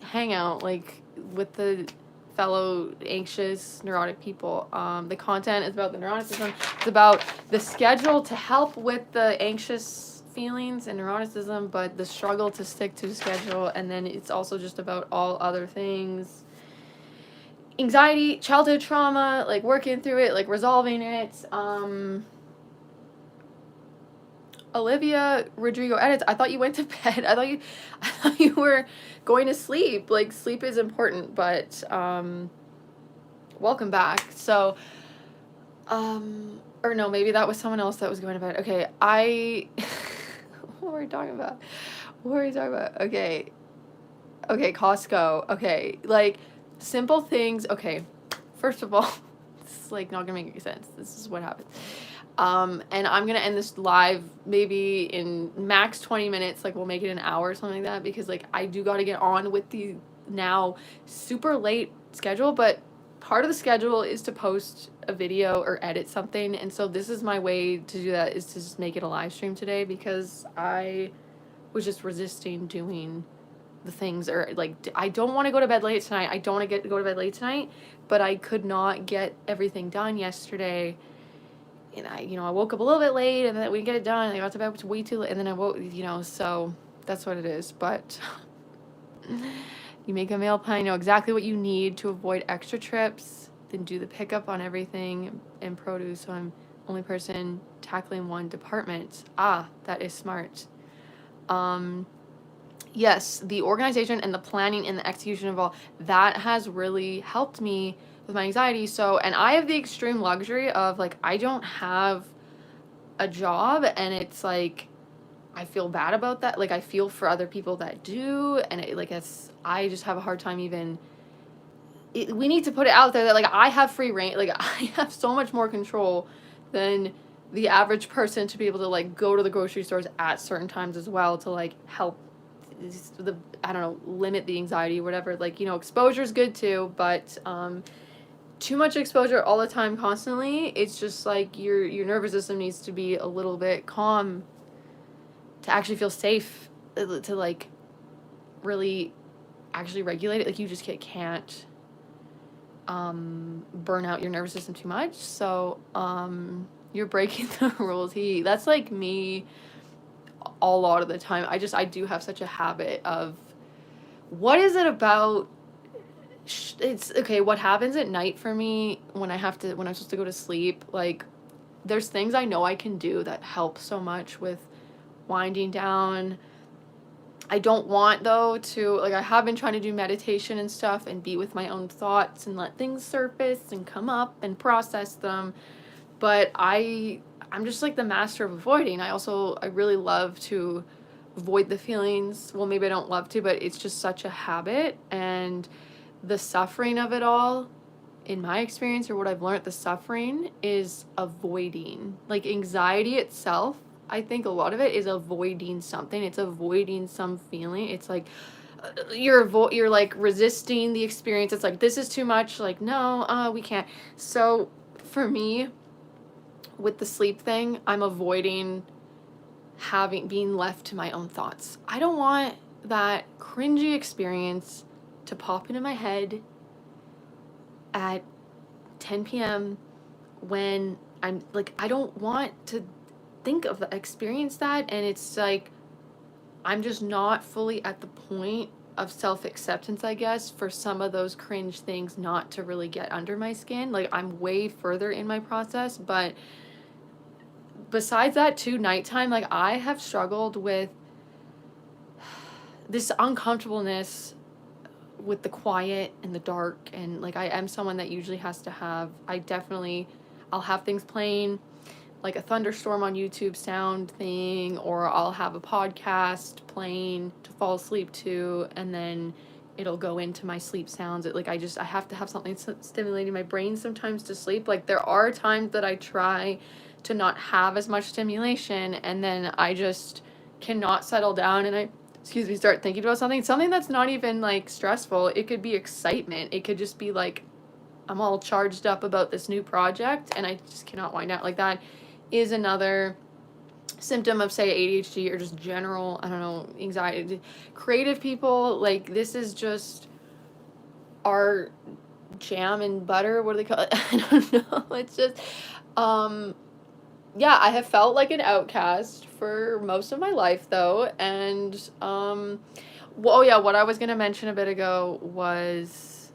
hangout, like with the fellow anxious neurotic people. The content is about the neuroticism. It's about the schedule to help with the anxious feelings and neuroticism, but the struggle to stick to the schedule. And then it's also just about all other things, anxiety, childhood trauma, like working through it, like resolving it. Olivia Rodrigo edits, I thought you went to bed. I thought you were going to sleep. Like sleep is important. But welcome back. So or no, maybe that was someone else that was going to bed. Okay, what were we talking about? Okay, Costco. Okay, like simple things. Okay, first of all, this is like not gonna make any sense. This is what happens. And I'm gonna end this live maybe in max 20 minutes. Like we'll make it an hour or something like that, because like I do gotta get on with the now super late schedule. But part of the schedule is to post a video or edit something, and so this is my way to do that, is to just make it a live stream today, because I was just resisting doing the things, or like I don't want to go to bed late tonight. I don't want to go to bed late tonight, but I could not get everything done yesterday, and I woke up a little bit late, and then we didn't get it done. I got to bed way too late, and then I woke, so that's what it is. But You make a meal plan, you know exactly what you need to avoid extra trips, then do the pickup on everything in produce. So I'm only person tackling one department. Ah, that is smart. Yes, the organization and the planning and the execution of all that has really helped me with my anxiety. So, and I have the extreme luxury of like, I don't have a job, and it's like, I feel bad about that. Like, I feel for other people that do, and I just have a hard time even. We need to put it out there that like I have free reign, like I have so much more control than the average person to be able to like go to the grocery stores at certain times as well to like help I don't know, limit the anxiety or whatever. Like, you know, exposure is good too, but too much exposure all the time constantly, it's just like your nervous system needs to be a little bit calm to actually feel safe, to like really actually regulate it. Like, you just can't burn out your nervous system too much. So you're breaking the rules. That's like me a lot of the time. I do have such a habit of, what is it about, it's okay, what happens at night for me when I'm supposed to go to sleep, like there's things I know I can do that help so much with winding down. I don't want, though, to, like, I have been trying to do meditation and stuff and be with my own thoughts and let things surface and come up and process them. But I'm just, like, the master of avoiding. I really love to avoid the feelings. Well, maybe I don't love to, but it's just such a habit. And the suffering of it all, in my experience, or what I've learned, the suffering is avoiding. Like, anxiety itself, I think a lot of it is avoiding something. It's avoiding some feeling. It's like you're like resisting the experience. It's like, this is too much. Like, no, we can't. So for me, with the sleep thing, I'm avoiding being left to my own thoughts. I don't want that cringy experience to pop into my head at 10 p.m. when I'm like, I don't want to experience that, and it's like I'm just not fully at the point of self-acceptance, I guess, for some of those cringe things not to really get under my skin. Like, I'm way further in my process, but besides that too, nighttime, like I have struggled with this uncomfortableness with the quiet and the dark, and like I am someone that usually has to have, I'll have things playing, like a thunderstorm on YouTube sound thing, or I'll have a podcast playing to fall asleep to, and then it'll go into my sleep sounds. I have to have something stimulating my brain sometimes to sleep. Like, there are times that I try to not have as much stimulation, and then I just cannot settle down, and I start thinking about something that's not even like stressful. It could be excitement. It could just be like, I'm all charged up about this new project and I just cannot wind out. Like, that is another symptom of, say, ADHD or just general, I don't know, anxiety. Creative people, like, this is just our jam and butter. What do they call it? I don't know. It's just, yeah, I have felt like an outcast for most of my life, though. And, oh yeah, what I was going to mention a bit ago was,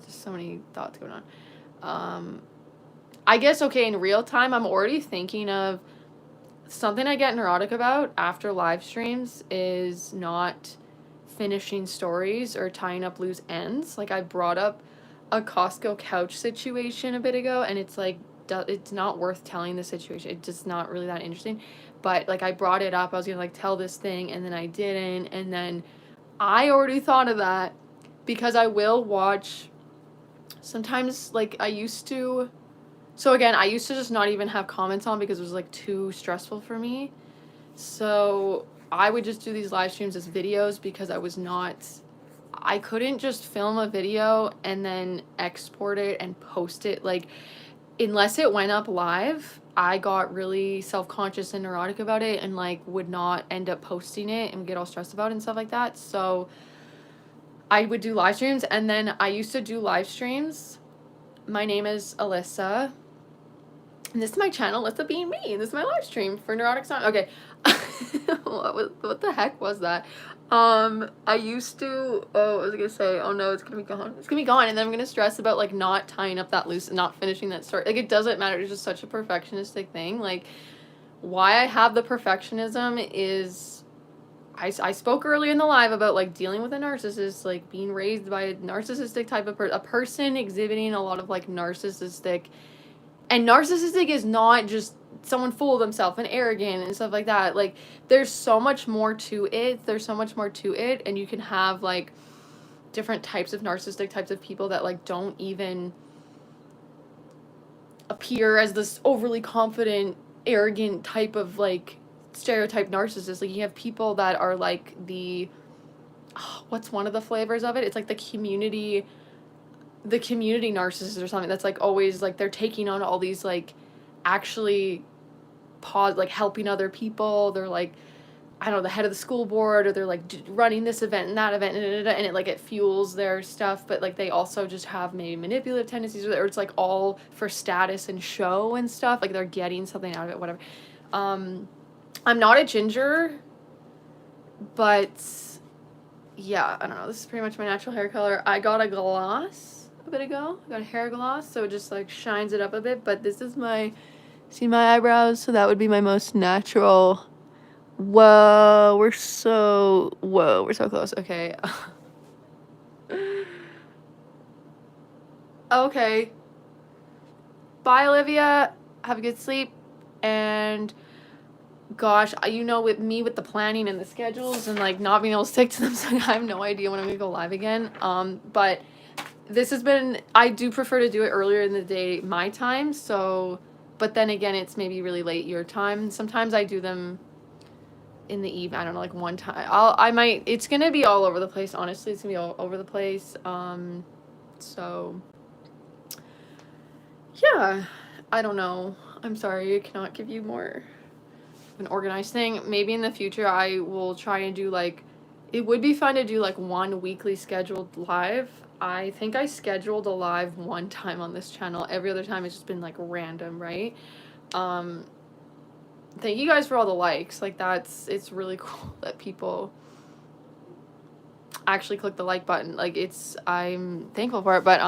just so many thoughts going on. I guess, okay, in real time, I'm already thinking of something I get neurotic about after live streams is not finishing stories or tying up loose ends. Like, I brought up a Costco couch situation a bit ago, and it's like, it's not worth telling the situation. It's just not really that interesting. But, like, I brought it up. I was going to, like, tell this thing, and then I didn't. And then I already thought of that because I will watch sometimes, like, I used to just not even have comments on because it was, like, too stressful for me. So I would just do these live streams as videos because I couldn't just film a video and then export it and post it. Like, unless it went up live, I got really self-conscious and neurotic about it and, like, would not end up posting it and get all stressed about it and stuff like that. So I would do live streams, and then I used to do live streams. My name is Alyssa. And this is my channel, Let the Bean Be. This is my live stream for Neuroticism. Okay. What the heck was that? I used to, oh, I was gonna say, oh no, it's gonna be gone. It's gonna be gone, and then I'm gonna stress about, like, not tying up that loose and not finishing that story. Like, it doesn't matter. It's just such a perfectionistic thing. Like, why I have the perfectionism is, I spoke earlier in the live about, like, dealing with a narcissist, like, being raised by a narcissistic type of a person exhibiting a lot of, like, narcissistic. And narcissistic is not just someone full of themselves and arrogant and stuff like that. Like, there's so much more to it. And you can have, like, different types of narcissistic types of people that, like, don't even appear as this overly confident, arrogant type of, like, stereotype narcissist. Like, you have people that are, like, what's one of the flavors of it? It's, like, the community narcissist or something that's, like, always, like, they're taking on all these, like, actually like, helping other people. They're, like, I don't know, the head of the school board, or they're, like, running this event and that event, and it, like, it fuels their stuff, but, like, they also just have maybe manipulative tendencies, or it's, like, all for status and show and stuff. Like, they're getting something out of it, whatever. I'm not a ginger, but yeah, I don't know. This is pretty much my natural hair color. I got a gloss a bit ago. I got a hair gloss, so it just, like, shines it up a bit, but this is see my eyebrows? So that would be my most natural. Whoa, we're so close. Okay. Okay. Bye, Olivia. Have a good sleep. And gosh, you know, with me, with the planning and the schedules and, like, not being able to stick to them, so I have no idea when I'm gonna go live again. But this has been, I do prefer to do it earlier in the day, my time, so, but then again, it's maybe really late your time. Sometimes I do them in the evening. I don't know, like, one time. It's gonna be all over the place, honestly. It's gonna be all over the place. So, yeah, I don't know. I'm sorry, I cannot give you more of an organized thing. Maybe in the future I will try and do, like, it would be fun to do, like, one weekly scheduled live. I think I scheduled a live one time on this channel. Every other time it's just been, like, random, right? Thank you guys for all the likes. Like, it's really cool that people actually click the like button. Like, I'm thankful for it. But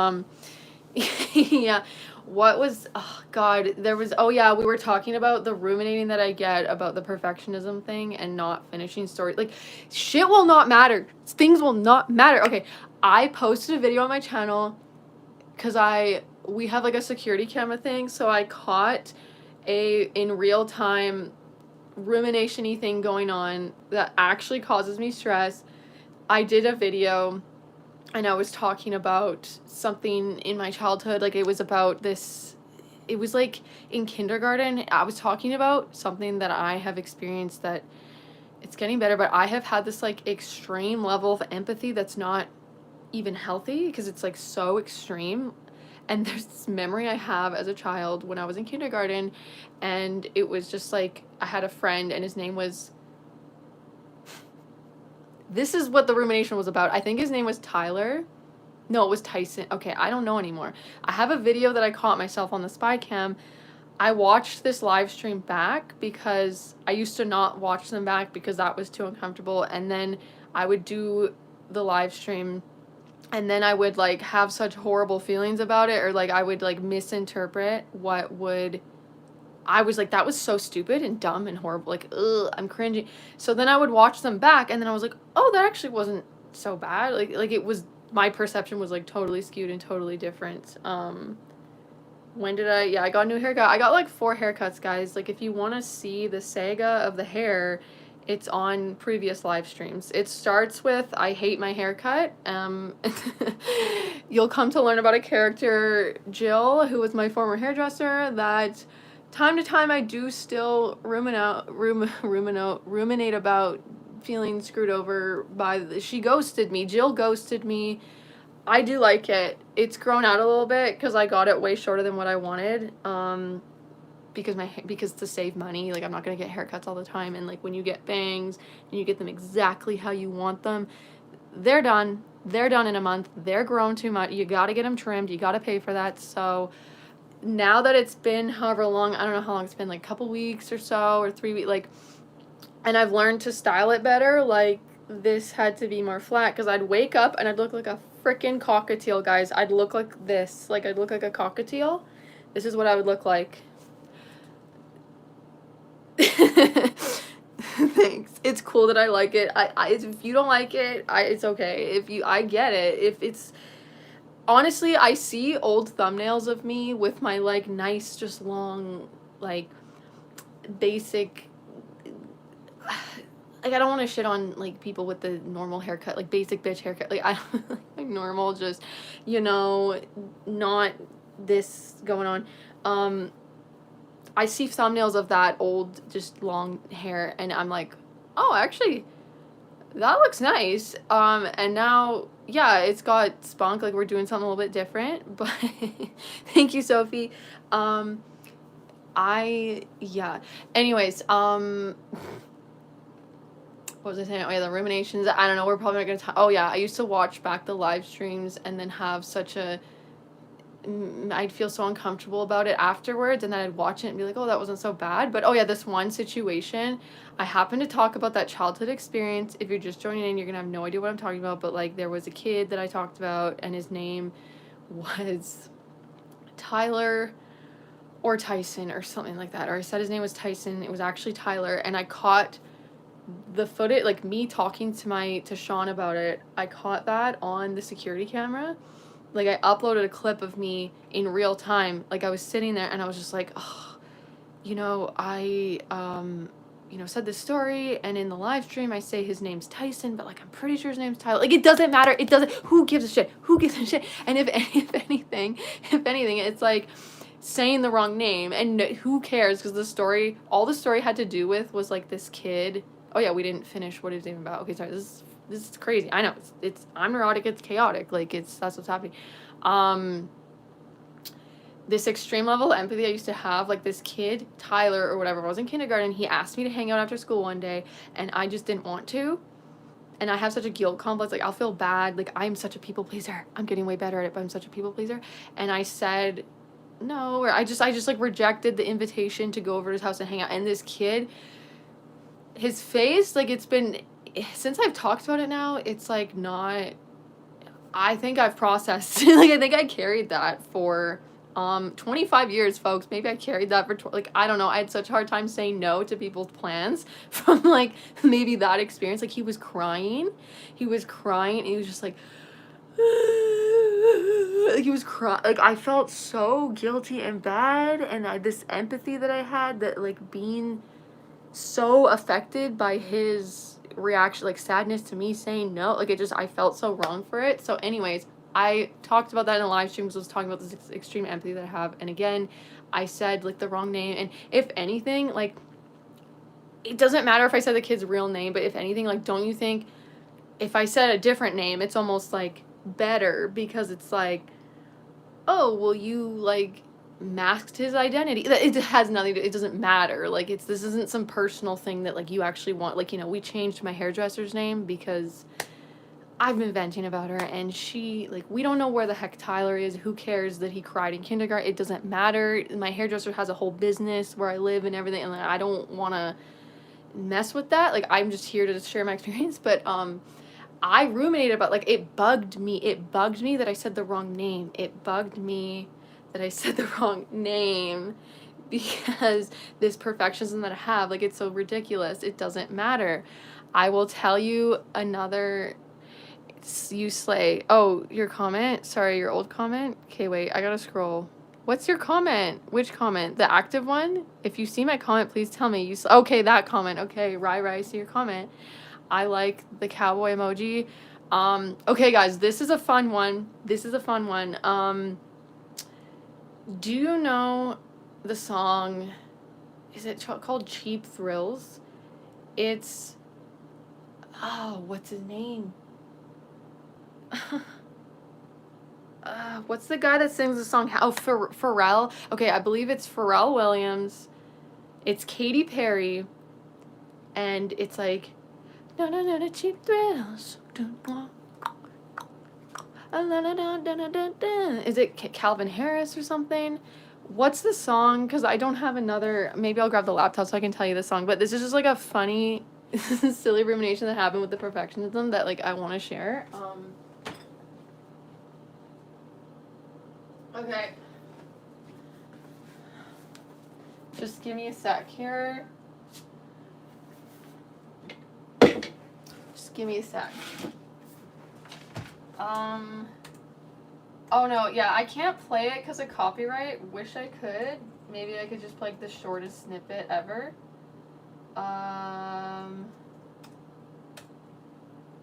yeah, what was, oh god, there was, oh yeah, we were talking about the ruminating that I get about the perfectionism thing and not finishing story. Like, shit will not matter. Things will not matter. Okay, I posted a video on my channel because we have, like, a security camera thing, so I caught in real time rumination-y thing going on that actually causes me stress. I did a video and I was talking about something in my childhood. Like, it was about this, it was, like, in kindergarten. I was talking about something that I have experienced, that it's getting better, but I have had this, like, extreme level of empathy that's not even healthy because it's, like, so extreme. And there's this memory I have as a child when I was in kindergarten, and it was just, like, I had a friend and his name was, this is what the rumination was about. I think his name was Tyler. No, it was Tyson. Okay, I don't know anymore. I have a video that I caught myself on the spy cam. I watched this live stream back because I used to not watch them back because that was too uncomfortable. And then I would do the live stream and then I would, like, have such horrible feelings about it, or, like, I would, like, misinterpret I was like, that was so stupid and dumb and horrible. Like, ugh, I'm cringing. So then I would watch them back, and then I was like, oh, that actually wasn't so bad. Like it was, my perception was, like, totally skewed and totally different. When did I got a new haircut. I got, like, 4 haircuts, guys. Like, if you want to see the saga of the hair, it's on previous live streams. It starts with, I hate my haircut. You'll come to learn about a character, Jill, who was my former hairdresser, that time to time I do still ruminate about feeling screwed over by she ghosted me. Jill ghosted me. I do like it. It's grown out a little bit because I got it way shorter than what I wanted. Because to save money, like, I'm not gonna get haircuts all the time, and, like, when you get bangs and you get them exactly how you want them, they're done in a month. They're grown too much. You gotta get them trimmed. You gotta pay for that. So now that it's been however long, I don't know how long it's been, like a couple weeks or so, or 3 weeks, like, and I've learned to style it better, like, this had to be more flat, because I'd wake up and I'd look like a freaking cockatiel, guys. I'd look like this. Like, I'd look like a cockatiel. This is what I would look like. Thanks. It's cool that I like it. If you don't like it, it's okay. I get it. If it's, honestly, I see old thumbnails of me with my, like, nice, just long, like, basic, like, I don't want to shit on, like, people with the normal haircut, like, basic bitch haircut. Like, I don't like normal, just, you know, not this going on. I see thumbnails of that old, just long hair, and I'm like, oh, actually, that looks nice. And now, yeah, it's got spunk, like, we're doing something a little bit different, but thank you, Sophie. Yeah. Anyways, what was I saying? Oh, yeah, the ruminations. I don't know. We're probably not going to oh, yeah. I used to watch back the live streams and then have such a, I'd feel so uncomfortable about it afterwards, and then I'd watch it and be like, oh, that wasn't so bad. But, oh, yeah, this one situation, I happened to talk about that childhood experience. If you're just joining in, you're going to have no idea what I'm talking about. But, like, there was a kid that I talked about, and his name was Tyler or Tyson or something like that. Or I said his name was Tyson. It was actually Tyler. And I caught the footage, like, me talking to Sean about it. I caught that on the security camera. Like, I uploaded a clip of me in real time. Like, I was sitting there and I was just like, oh, you know, I said this story, and in the live stream I say his name's Tyson, but, like, I'm pretty sure his name's Tyler. Like, it doesn't matter. It doesn't, who gives a shit? Who gives a shit? And if anything, it's like saying the wrong name, and who cares? Because all the story had to do with was, like, this kid. Oh, yeah, we didn't finish what it was even about. Okay, sorry, this is crazy. I know, I'm neurotic, it's chaotic, like, that's what's happening. This extreme level of empathy I used to have, like, this kid, Tyler, or whatever, I was in kindergarten, he asked me to hang out after school one day, and I just didn't want to, and I have such a guilt complex, like, I'll feel bad, like, I'm such a people pleaser, I'm getting way better at it, but I'm such a people pleaser, and I said no, or I just, like, rejected the invitation to go over to his house and hang out, and this kid, his face, like, it's been, since I've talked about it now, it's, like, not, I think I've processed, like, I think I carried that for, 25 years, folks. Maybe I carried that for, like, I don't know, I had such a hard time saying no to people's plans from, like, maybe that experience. Like, he was crying, and he was just, like, like, he was crying, like, I felt so guilty and bad, and this empathy that I had, that, like, being so affected by his reaction, like, sadness to me saying no, like, I felt so wrong for it. So anyways, I talked about that in the live streams. I was talking about this extreme empathy that I have, and again, I said, like, the wrong name, and if anything, like, it doesn't matter if I said the kid's real name, but if anything, like, don't you think if I said a different name, it's almost, like, better, because it's like, oh, well, you, like, masked his identity. It has nothing to, it doesn't matter. Like, this isn't some personal thing that, like, you actually want. Like, you know, we changed my hairdresser's name because I've been venting about her, and she, like, we don't know where the heck Tyler is. Who cares that he cried in kindergarten? It doesn't matter. My hairdresser has a whole business where I live and everything, and, like, I don't want to mess with that. Like, I'm just here to share my experience, but I ruminated about, like, it bugged me that I said the wrong name. It bugged me that I said the wrong name, because this perfectionism that I have, like, it's so ridiculous. It doesn't matter. I will tell you another, you slay. Oh, your comment? Sorry, your old comment? Okay, wait, I gotta scroll. What's your comment? Which comment? The active one? If you see my comment, please tell me. Okay, that comment. Okay, Rai, I see your comment. I like the cowboy emoji. Okay, guys, this is a fun one. Do you know the song, is it called Cheap Thrills? It's, oh, what's his name? What's the guy that sings the song? Oh, Pharrell. Okay, I believe it's Pharrell Williams. It's Katy Perry. And it's like, no, no, no, no, cheap thrills. Is it Calvin Harris or something? What's the song? Because I don't have another. Maybe I'll grab the laptop so I can tell you the song. But this is just like a funny, silly rumination that happened with the perfectionism that like I want to share. Okay. Just give me a sec here. Just give me a sec. Oh no, yeah, I can't play it because of copyright. Wish I could. Maybe I could just play like the shortest snippet ever.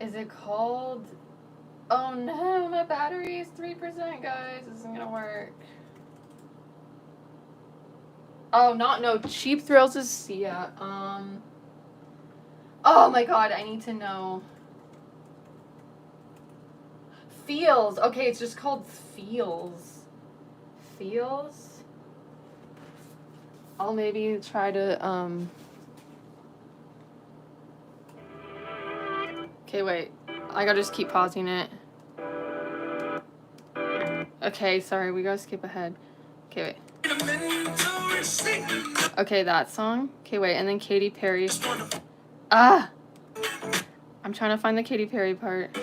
Is it called? Oh no, my battery is 3%, guys. This isn't gonna work. Oh, no, Cheap Thrills is Sia. Oh my god, I need to know. Feels. Okay, it's just called Feels. Feels? I'll maybe try to, Okay, wait. I gotta just keep pausing it. Okay, sorry, we gotta skip ahead. Okay, wait. Okay, that song. Okay, wait, and then Katy Perry. Ah! I'm trying to find the Katy Perry part.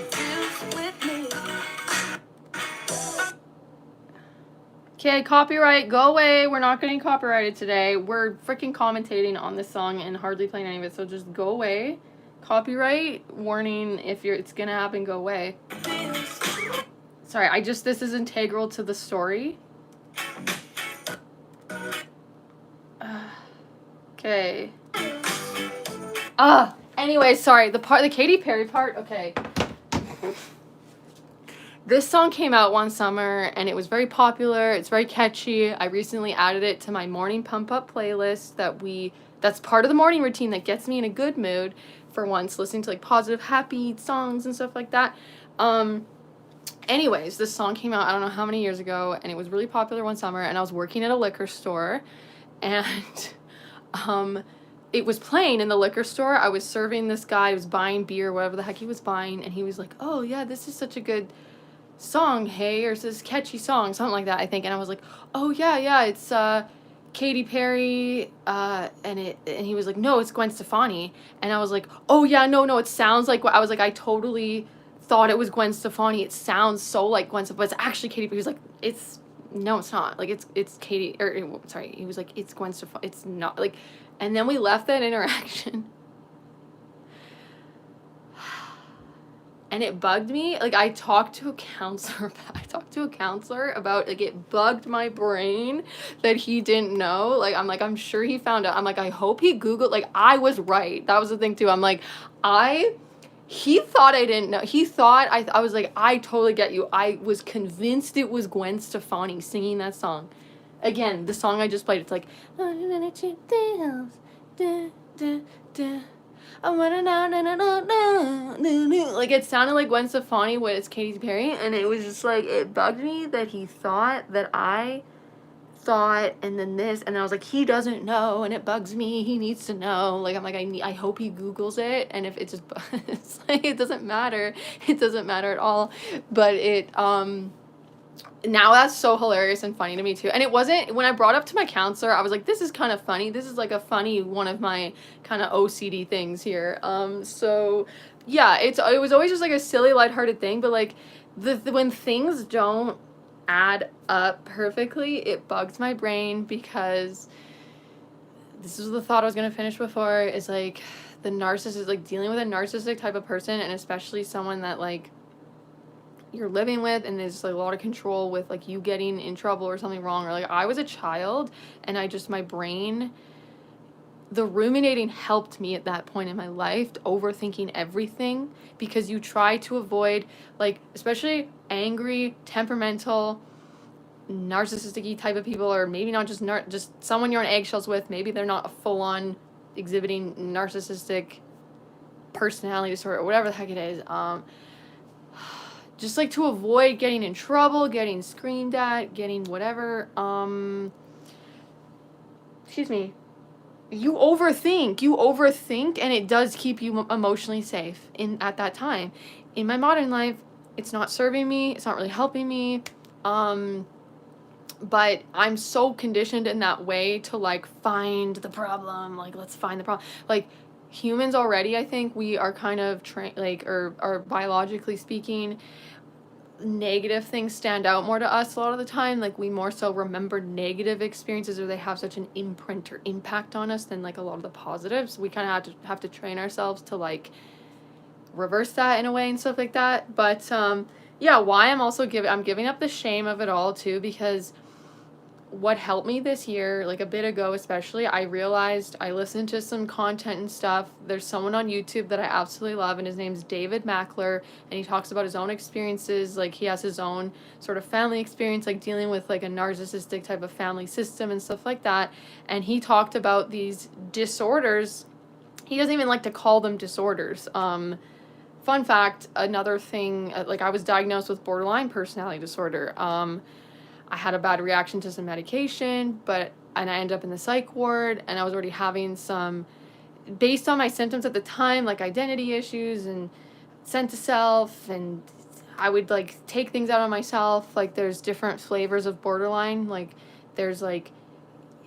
Okay, copyright, go away. We're not getting copyrighted today. We're freaking commentating on this song and hardly playing any of it, so just go away. Copyright warning, if it's gonna happen, go away. Sorry, this is integral to the story. Okay. Anyway, sorry, the Katy Perry part, okay. This song came out one summer, and it was very popular. It's very catchy. I recently added it to my morning pump-up playlist that's part of the morning routine that gets me in a good mood for once, listening to, like, positive, happy songs and stuff like that. Anyways, this song came out I don't know how many years ago, and it was really popular one summer, and I was working at a liquor store, and, it was playing in the liquor store. I was serving this guy, he was buying beer, whatever the heck he was buying, and he was like, oh, yeah, this is such a good song, hey, or this catchy song, something like that, I think. And I was like, oh yeah, it's Katy Perry, and he was like, no, it's Gwen Stefani. And I was like, oh yeah, no, it sounds like what I was like, I totally thought it was Gwen Stefani. It sounds so like Gwen Stefani, but it's actually Katy Perry. He was like, no, it's not. Like it's Katy, or sorry, he was like, it's Gwen Stefani. It's not, like, and then we left that interaction. And it bugged me. Like, I talked to a counselor about, like, it bugged my brain that he didn't know. Like, I'm sure he found out. I'm like, I hope he Googled. Like, I was right. That was the thing, too. I'm like, he thought I didn't know. He thought, I was like, I totally get you. I was convinced it was Gwen Stefani singing that song. Again, the song I just played, it's like, like, it sounded like Gwen Stefani when it's Katy Perry, and it was just like, it bugged me that he thought that I thought, and then this, and I was like, he doesn't know, and it bugs me, he needs to know. Like, I'm like, I hope he Googles it, and if it just, it's like, it doesn't matter at all, but now that's so hilarious and funny to me too. And it wasn't, when I brought up to my counselor, I was like, this is kind of funny. This is like a funny one of my kind of OCD things here. So yeah, it was always just like a silly, lighthearted thing, but like when things don't add up perfectly, it bugs my brain, because this is the thought I was going to finish before, is like the narcissist, like dealing with a narcissistic type of person, and especially someone that like you're living with, and there's like a lot of control with like you getting in trouble or something wrong, or like I was a child and my brain, the ruminating helped me at that point in my life, overthinking everything, because you try to avoid, like, especially angry, temperamental, narcissistic type of people, or maybe not just someone you're on eggshells with. Maybe they're not a full-on exhibiting narcissistic personality disorder or whatever the heck it is. Just like to avoid getting in trouble, getting screamed at, getting whatever. Excuse me. You overthink, and it does keep you emotionally safe at that time. In my modern life, it's not serving me. It's not really helping me. but I'm so conditioned in that way to like find the problem, like let's find the problem. Like humans already, I think we are kind of like or biologically speaking, negative things stand out more to us a lot of the time. Like we more so remember negative experiences, or they have such an imprint or impact on us than like a lot of the positives. We kind of have to train ourselves to like reverse that in a way and stuff like that. But yeah, why I'm giving up the shame of it all too, because what helped me this year, like a bit ago especially, I realized I listened to some content and stuff. There's someone on YouTube that I absolutely love, and his name's David Mackler, and he talks about his own experiences. Like he has his own sort of family experience, like dealing with like a narcissistic type of family system and stuff like that. And he talked about these disorders. He doesn't even like to call them disorders. Fun fact, another thing, like I was diagnosed with borderline personality disorder. I had a bad reaction to some medication, and I ended up in the psych ward, and I was already having some, based on my symptoms at the time, like identity issues and sense of self, and I would like take things out on myself. Like there's different flavors of borderline. Like there's like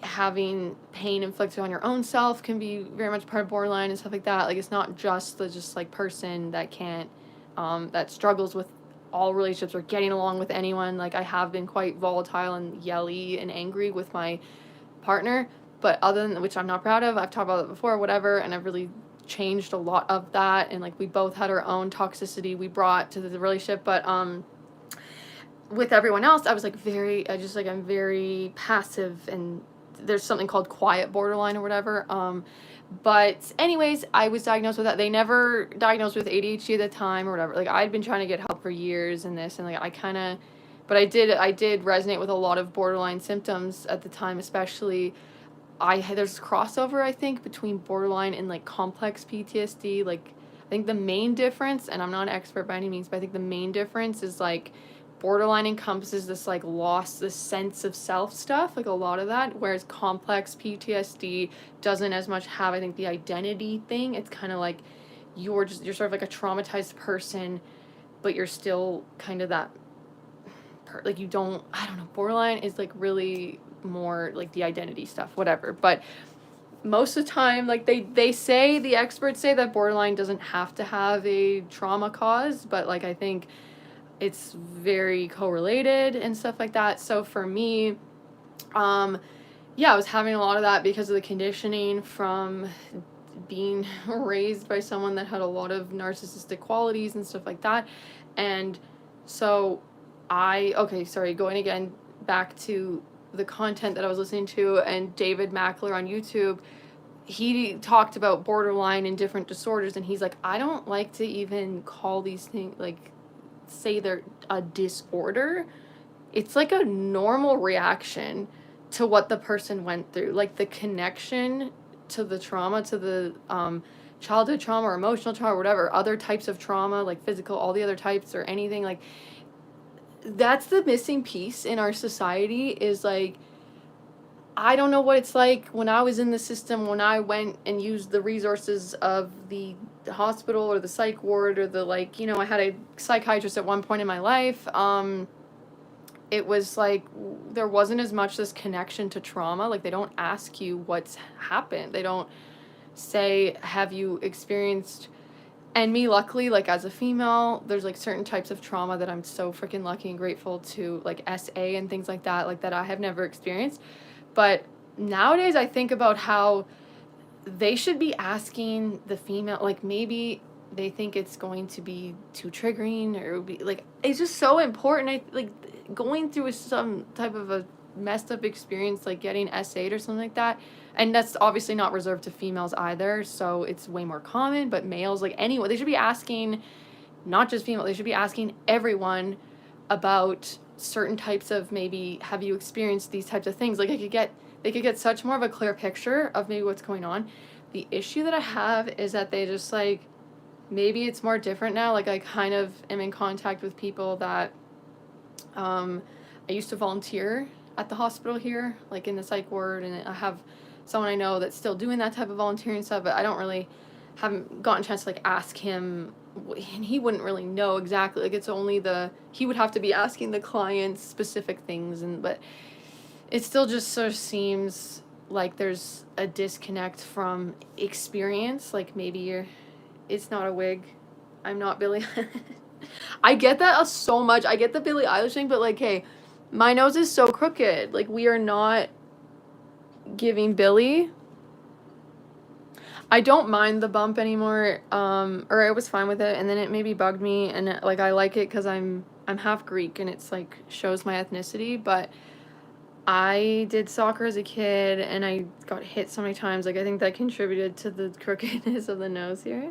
having pain inflicted on your own self can be very much part of borderline and stuff like that. Like it's not just the just like person that can't that struggles with all relationships or getting along with anyone. Like I have been quite volatile and yelly and angry with my partner, but other than which I'm not proud of. I've talked about it before, whatever, and I've really changed a lot of that. And like we both had our own toxicity we brought to the relationship, but with everyone else, I was like I'm very passive, and there's something called quiet borderline or whatever. But anyways, I was diagnosed with that. They never diagnosed with ADHD at the time or whatever. Like I'd been trying to get help for years and this, and like but I did resonate with a lot of borderline symptoms at the time, especially. There's crossover, I think, between borderline and like complex PTSD. Like I think the main difference, and I'm not an expert by any means, but I think the main difference is like borderline encompasses this like loss, this sense of self stuff, like a lot of that, whereas complex PTSD doesn't as much have, I think, the identity thing. It's kind of like you're sort of like a traumatized person, but you're still kind of that like you don't, I don't know, borderline is like really more like the identity stuff, whatever. But most of the time, like they say, the experts say that borderline doesn't have to have a trauma cause, but like I think it's very correlated and stuff like that. So for me, yeah, I was having a lot of that because of the conditioning from being raised by someone that had a lot of narcissistic qualities and stuff like that. And so going again back to the content that I was listening to, and David Mackler on YouTube, he talked about borderline and different disorders, and he's like, I don't like to even call these things, like, say they're a disorder. It's like a normal reaction to what the person went through, like the connection to the trauma, to the childhood trauma or emotional trauma or whatever other types of trauma, like physical, all the other types or anything. Like that's the missing piece in our society, is like, I don't know what it's like when I was in the system, when I went and used the resources of the hospital or the psych ward or the, like, I had a psychiatrist at one point in my life. It was like there wasn't as much this connection to trauma. Like they don't ask you what's happened. They don't say, have you experienced, and me, luckily, like as a female, there's like certain types of trauma that I'm so freaking lucky and grateful to, like SA and things like that I have never experienced. But nowadays I think about how they should be asking the female, like maybe they think it's going to be too triggering, or it would be like, it's just so important. I like going through some type of a messed up experience, like getting SA'd or something like that. And that's obviously not reserved to females either, so it's way more common. But males, like anyone, they should be asking, not just female, they should be asking everyone about certain types of, maybe, have you experienced these types of things? Like they could get such more of a clear picture of maybe what's going on. The issue that I have is that they just like, maybe it's more different now. Like I kind of am in contact with people that I used to volunteer at the hospital here, like in the psych ward, and I have someone I know that's still doing that type of volunteering stuff, but I haven't gotten a chance to like ask him, and he wouldn't really know exactly. Like it's only he would have to be asking the clients specific things, but it still just sort of seems like there's a disconnect from experience. Like maybe it's not a wig. I'm not Billie. I get that so much. I get the Billie Eilish thing, but like, hey, my nose is so crooked. Like, we are not giving Billie. I don't mind the bump anymore, or I was fine with it, and then it maybe bugged me, and like I like it because I'm half Greek, and it's like shows my ethnicity. But I did soccer as a kid, and I got hit so many times. Like I think that contributed to the crookedness of the nose here.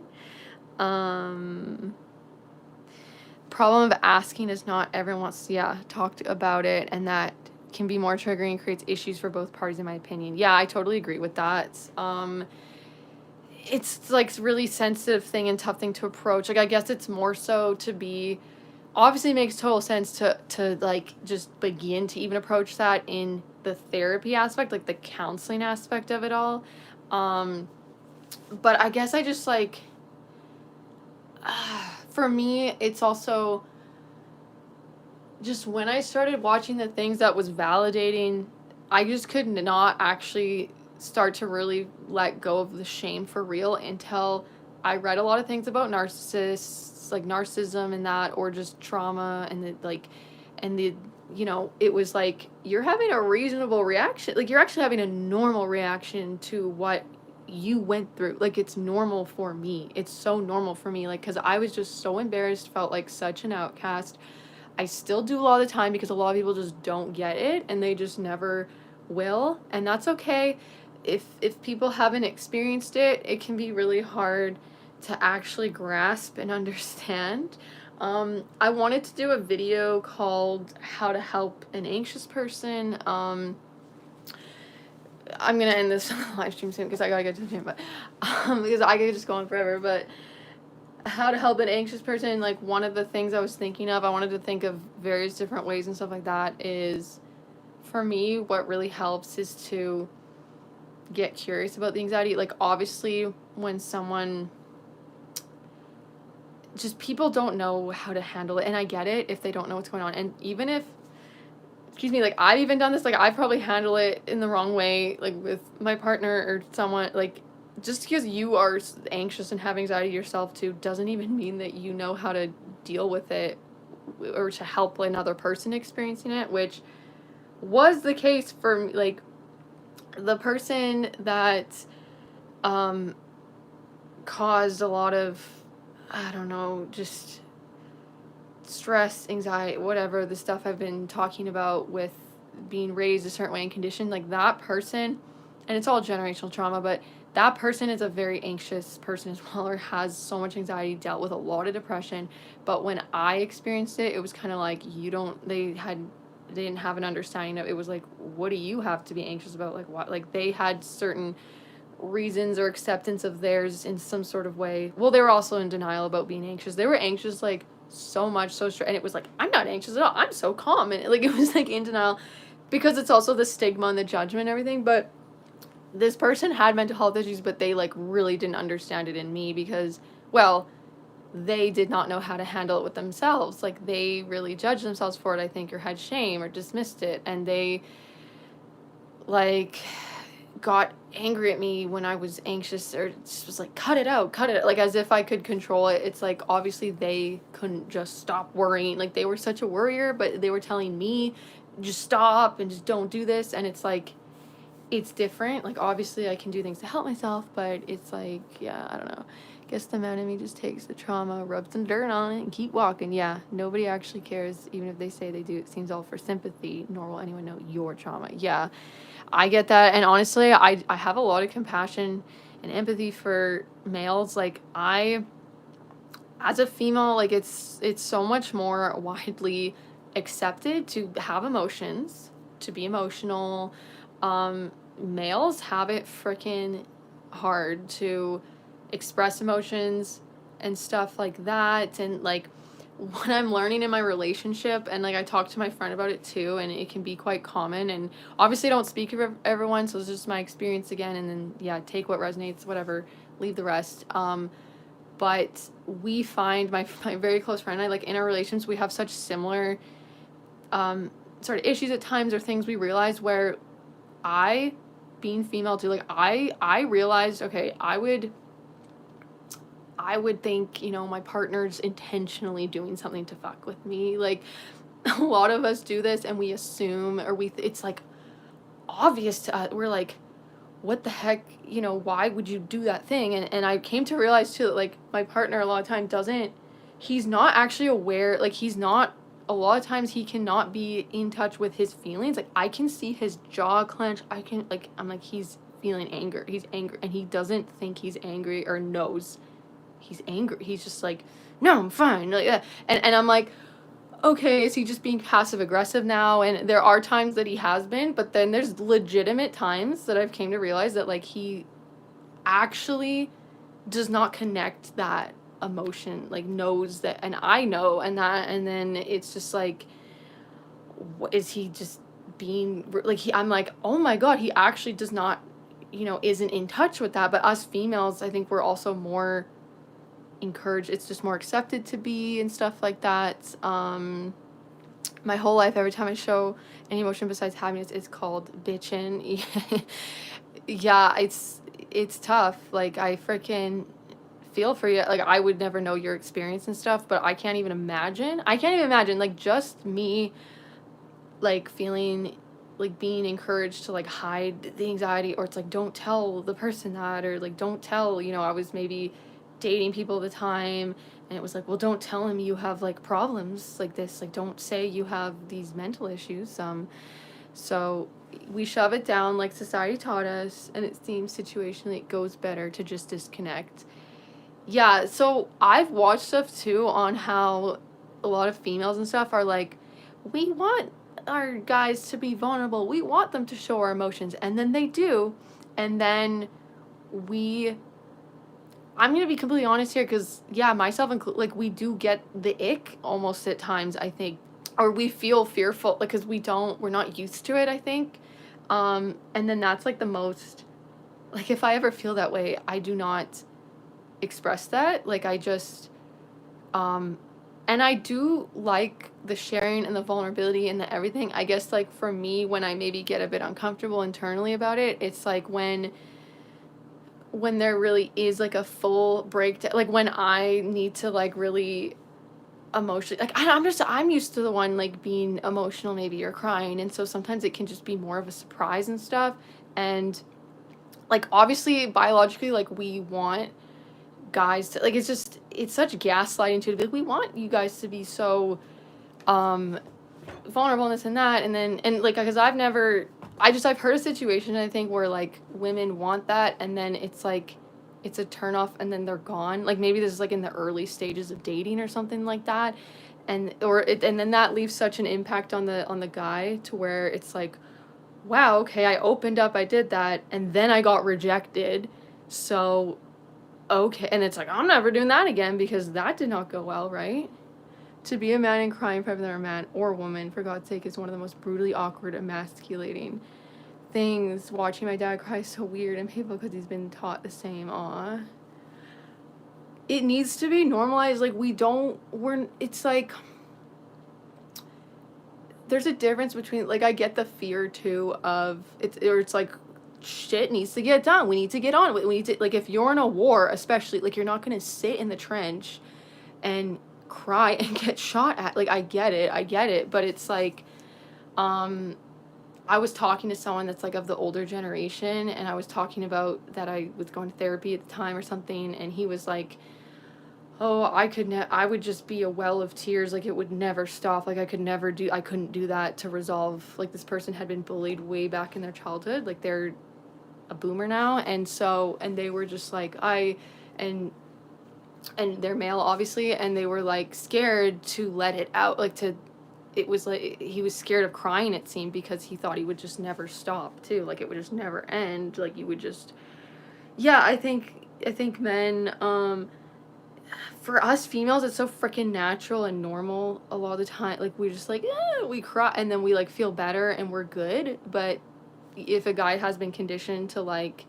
Problem of asking is not everyone wants to talk about it, and that can be more triggering and creates issues for both parties, in my opinion. Yeah, I totally agree with that. It's like really sensitive thing and tough thing to approach. Like I guess it's more so to be, obviously it makes total sense to like just begin to even approach that in the therapy aspect, like the counseling aspect of it all. But I guess I just like for me it's also just when I started watching the things that was validating, I just could not actually start to really let go of the shame for real until I read a lot of things about narcissists, like narcissism and that, or just trauma and the like, and the, it was like, you're having a reasonable reaction. Like, you're actually having a normal reaction to what you went through. Like, it's normal for me. It's so normal for me. Like, because I was just so embarrassed, felt like such an outcast. I still do a lot of the time because a lot of people just don't get it and they just never will, and that's okay. If people haven't experienced it, it can be really hard to actually grasp and understand. I wanted to do a video called How to Help an Anxious Person. I'm gonna end this live stream soon because I gotta get to the gym, but because I could just go on forever, but how to help an anxious person, like one of the things I was thinking of, I wanted to think of various different ways and stuff like that, is for me what really helps is to get curious about the anxiety. Like obviously when someone, just people don't know how to handle it, and I get it if they don't know what's going on, and even if, excuse me, like I've even done this, like I probably handle it in the wrong way, like with my partner or someone, like just because you are anxious and have anxiety yourself too doesn't even mean that you know how to deal with it or to help another person experiencing it, which was the case for me. Like the person that caused a lot of, I don't know, just stress, anxiety, whatever, the stuff I've been talking about with being raised a certain way and conditioned, like that person, and it's all generational trauma, but that person is a very anxious person as well, or has so much anxiety, dealt with a lot of depression. But when I experienced it, it was kind of like, they didn't have an understanding of it. Was like, what do you have to be anxious about? Like what? Like they had certain reasons or acceptance of theirs in some sort of way. Well, they were also in denial about being anxious. They were anxious like so much, so straight, and it was like, I'm not anxious at all, I'm so calm, and like it was like in denial, because it's also the stigma and the judgment and everything. But this person had mental health issues, but they like really didn't understand it in me because, well, they did not know how to handle it with themselves. Like they really judged themselves for it, I think, or had shame or dismissed it, and they like got angry at me when I was anxious, or just was like, cut it out, like as if I could control it. It's like obviously they couldn't just stop worrying. Like they were such a worrier, but they were telling me just stop and just don't do this, and it's like, it's different. Like obviously I can do things to help myself, but it's like, yeah, I don't know. I guess the man in me just takes the trauma, rubs some dirt on it, and keep walking. Yeah, nobody actually cares, even if they say they do. It seems all for sympathy, nor will anyone know your trauma. Yeah, I get that, and honestly, I have a lot of compassion and empathy for males. Like as a female, like it's so much more widely accepted to have emotions, to be emotional. Males have it freaking hard to express emotions and stuff like that. And like what I'm learning in my relationship, and like I talked to my friend about it too, and it can be quite common, and obviously I don't speak for everyone, so it's just my experience again, and then yeah, take what resonates, whatever, leave the rest. But we find, my very close friend and I, like in our relations, we have such similar sort of issues at times or things we realized where being female too, like I realized, okay, I would think, you know, my partner's intentionally doing something to fuck with me. Like, a lot of us do this and we assume, or it's like obvious to us. We're like, what the heck, you know, why would you do that thing? And I came to realize too that, like, my partner a lot of times he's not actually aware, like, a lot of times he cannot be in touch with his feelings. Like, I can see his jaw clench. I'm like, he's feeling anger. He's angry, and he doesn't think he's angry or knows he's angry. He's just like, no, I'm fine. Like that. And I'm like, okay, is he just being passive aggressive now? And there are times that he has been, but then there's legitimate times that I've came to realize that, like, he actually does not connect that emotion, like, knows that, and I know, and then it's just like, what is he just being like, I'm like, oh my god, he actually does not, you know, isn't in touch with that. But us females, I think we're also more encouraged, it's just more accepted to be and stuff like that. My whole life, every time I show any emotion besides happiness, it's called bitchin'. Yeah, it's tough. Like, I freaking feel for you. Like, I would never know your experience and stuff, but I can't even imagine, like, just me, like, feeling like being encouraged to, like, hide the anxiety, or it's like, don't tell the person that, or like, don't tell, you know, I was maybe dating people at the time, and it was like, well, don't tell him you have, like, problems like this, like, don't say you have these mental issues. So we shove it down like society taught us, and it seems situationally it goes better to just disconnect. Yeah, so I've watched stuff too on how a lot of females and stuff are like, we want our guys to be vulnerable, we want them to show our emotions, and then they do, and then we I'm gonna be completely honest here, because, yeah, myself included, like, we do get the ick almost at times, I think, or we feel fearful, like, because we're not used to it, I think. And then that's, like, the most, like, if I ever feel that way, I do not express that. Like, I just, and I do like the sharing and the vulnerability and the everything. I guess, like, for me, when I maybe get a bit uncomfortable internally about it, it's like when there really is, like, a full breakdown, like, when I need to, like, really emotionally, like, I'm used to the one, like, being emotional maybe, or crying, and so sometimes it can just be more of a surprise and stuff. And, like, obviously biologically, like, we want guys to, like, it's such gaslighting to be like, we want you guys to be so vulnerable and this and that, and then, and, like, because I've heard a situation, I think, where, like, women want that, and then it's like, it's a turn off, and then they're gone. Like, maybe this is, like, in the early stages of dating or something like that, and then that leaves such an impact on the guy, to where it's like, wow, okay, I opened up, I did that, and then I got rejected, so okay, and it's like, I'm never doing that again, because that did not go well, right? To be a man and cry in front of another man or woman, for God's sake, is one of the most brutally awkward, emasculating things. Watching my dad cry is so weird and painful because he's been taught the same. Aw. It needs to be normalized. Like, it's like, there's a difference between, like, I get the fear too of, it's like, shit needs to get done. We need to get on. We need to, like, if you're in a war, especially, like, you're not going to sit in the trench and cry and get shot at. Like, I get it, but it's like, I was talking to someone that's, like, of the older generation, and I was talking about that I was going to therapy at the time or something, and he was like, oh, I would just be a well of tears, like, it would never stop, like, I couldn't do that to resolve, like, this person had been bullied way back in their childhood, like, they're a boomer now, and they were just like, and they're male, obviously, and they were, like, scared to let it out, like, it was like, he was scared of crying, it seemed, because he thought he would just never stop, too, like, it would just never end, like, you would just, yeah, I think men, for us females, it's so freaking natural and normal a lot of the time, like, we just, like, we cry, and then we, like, feel better, and we're good, but if a guy has been conditioned to, like,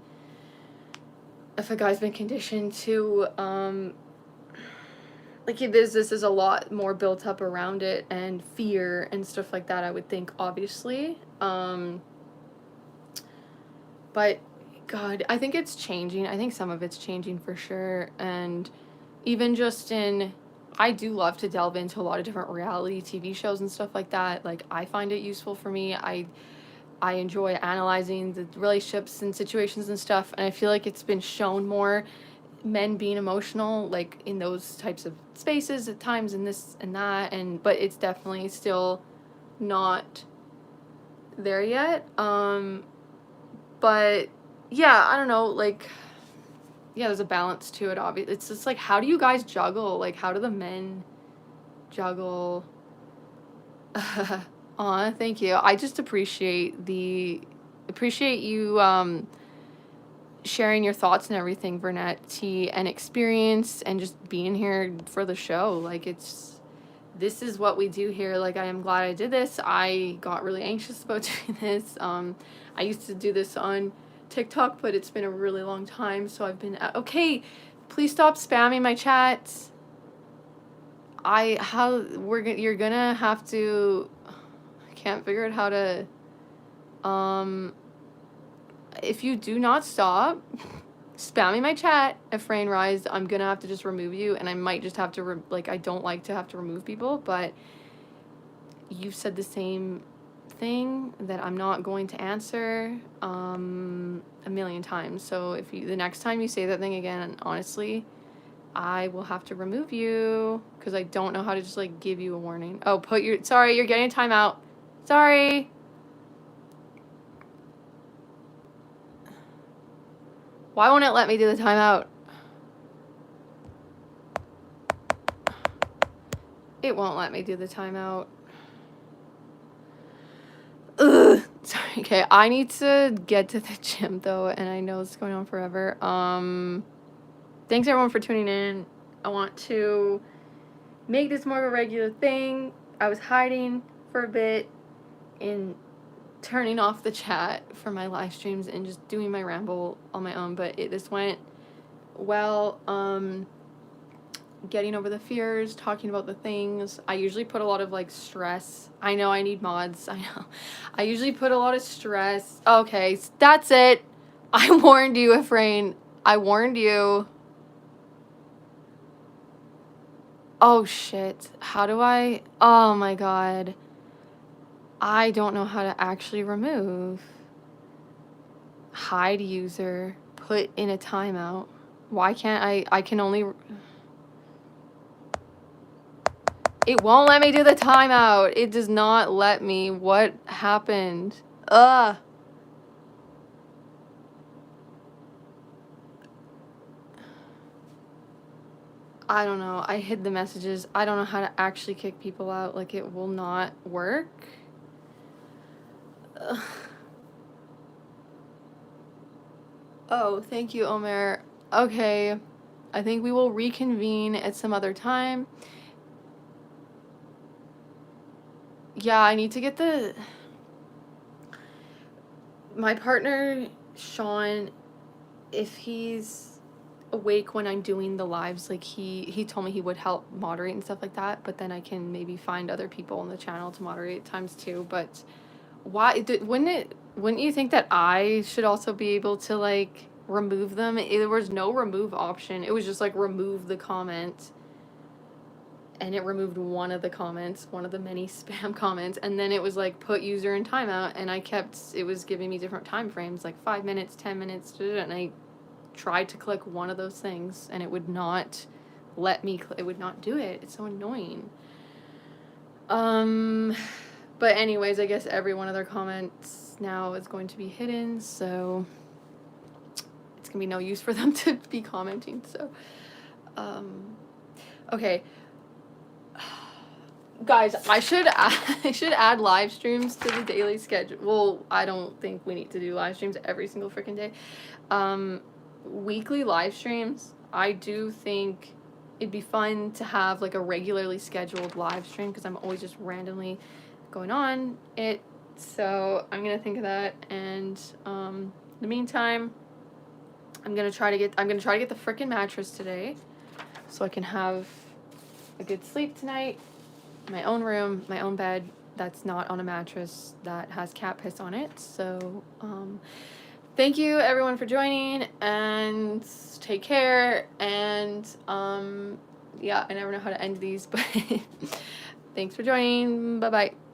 like this is a lot more built up around it, and fear and stuff like that, I would think, obviously. But God, I think it's changing. I think some of it's changing for sure. And even just in, I do love to delve into a lot of different reality TV shows and stuff like that. Like, I find it useful for me. I enjoy analyzing the relationships and situations and stuff, and I feel like it's been shown more, men being emotional, like in those types of spaces at times, and this and that, and but it's definitely still not there yet. But yeah, I don't know, like, yeah, there's a balance to it, obviously. It's just like, how do you guys juggle? Like, how do the men juggle? Aw, thank you. I just appreciate you sharing your thoughts and everything, Burnett T, and experience, and just being here for the show. Like, this is what we do here. Like, I am glad I did this. I got really anxious about doing this. I used to do this on TikTok, but it's been a really long time, so I've been okay. Please stop spamming my chats. You're gonna have to. I can't figure out how to. If you do not stop spamming my chat, Efrain Rise, I'm gonna have to just remove you, and I might just have to I don't like to have to remove people, but you've said the same thing that I'm not going to answer a million times. So if the next time you say that thing again, honestly, I will have to remove you, because I don't know how to just like give you a warning. Oh, sorry, you're getting a timeout. Sorry. Why won't it let me do the timeout? It won't let me do the timeout. Ugh. Sorry. Okay, I need to get to the gym though, and I know it's going on forever. Thanks everyone for tuning in. I want to make this more of a regular thing. I was hiding for a bit in turning off the chat for my live streams and just doing my ramble on my own, but this went well. Getting over the fears, talking about the things. I usually put a lot of like stress. I know I need mods. I know. I usually put a lot of stress. Okay, that's it. I warned you, Efrain. I warned you. Oh shit. How do I? Oh my god. I don't know how to actually remove. Hide user. Put in a timeout. Why can't I can only... It won't let me do the timeout. It does not let me. What happened? Ugh. I don't know. I hid the messages. I don't know how to actually kick people out. Like, it will not work. Ugh. Oh, thank you, Omer. Okay. I think we will reconvene at some other time. Yeah, I need to get my partner, Sean, if he's awake when I'm doing the lives, like he told me he would help moderate and stuff like that, but then I can maybe find other people on the channel to moderate times too. But why wouldn't you think that I should also be able to like remove them? There was no remove option. It was just like remove the comment, and it removed one of the comments, one of the many spam comments, and then it was like put user in timeout, and it was giving me different time frames, like 5 minutes, 10 minutes, and I tried to click one of those things, and it would not let me it would not do it. It's so annoying. But anyways, I guess every one of their comments now is going to be hidden, so it's gonna be no use for them to be commenting. So okay, guys, I should add live streams to the daily schedule. Well, I don't think we need to do live streams every single freaking day. Weekly live streams, I do think it'd be fun to have like a regularly scheduled live stream, because I'm always just randomly going on it. So I'm gonna think of that, and in the meantime, I'm gonna try to get the freaking mattress today, so I can have a good sleep tonight. My own room, my own bed that's not on a mattress that has cat piss on it. So, thank you everyone for joining, and take care. And yeah, I never know how to end these, but thanks for joining. Bye bye.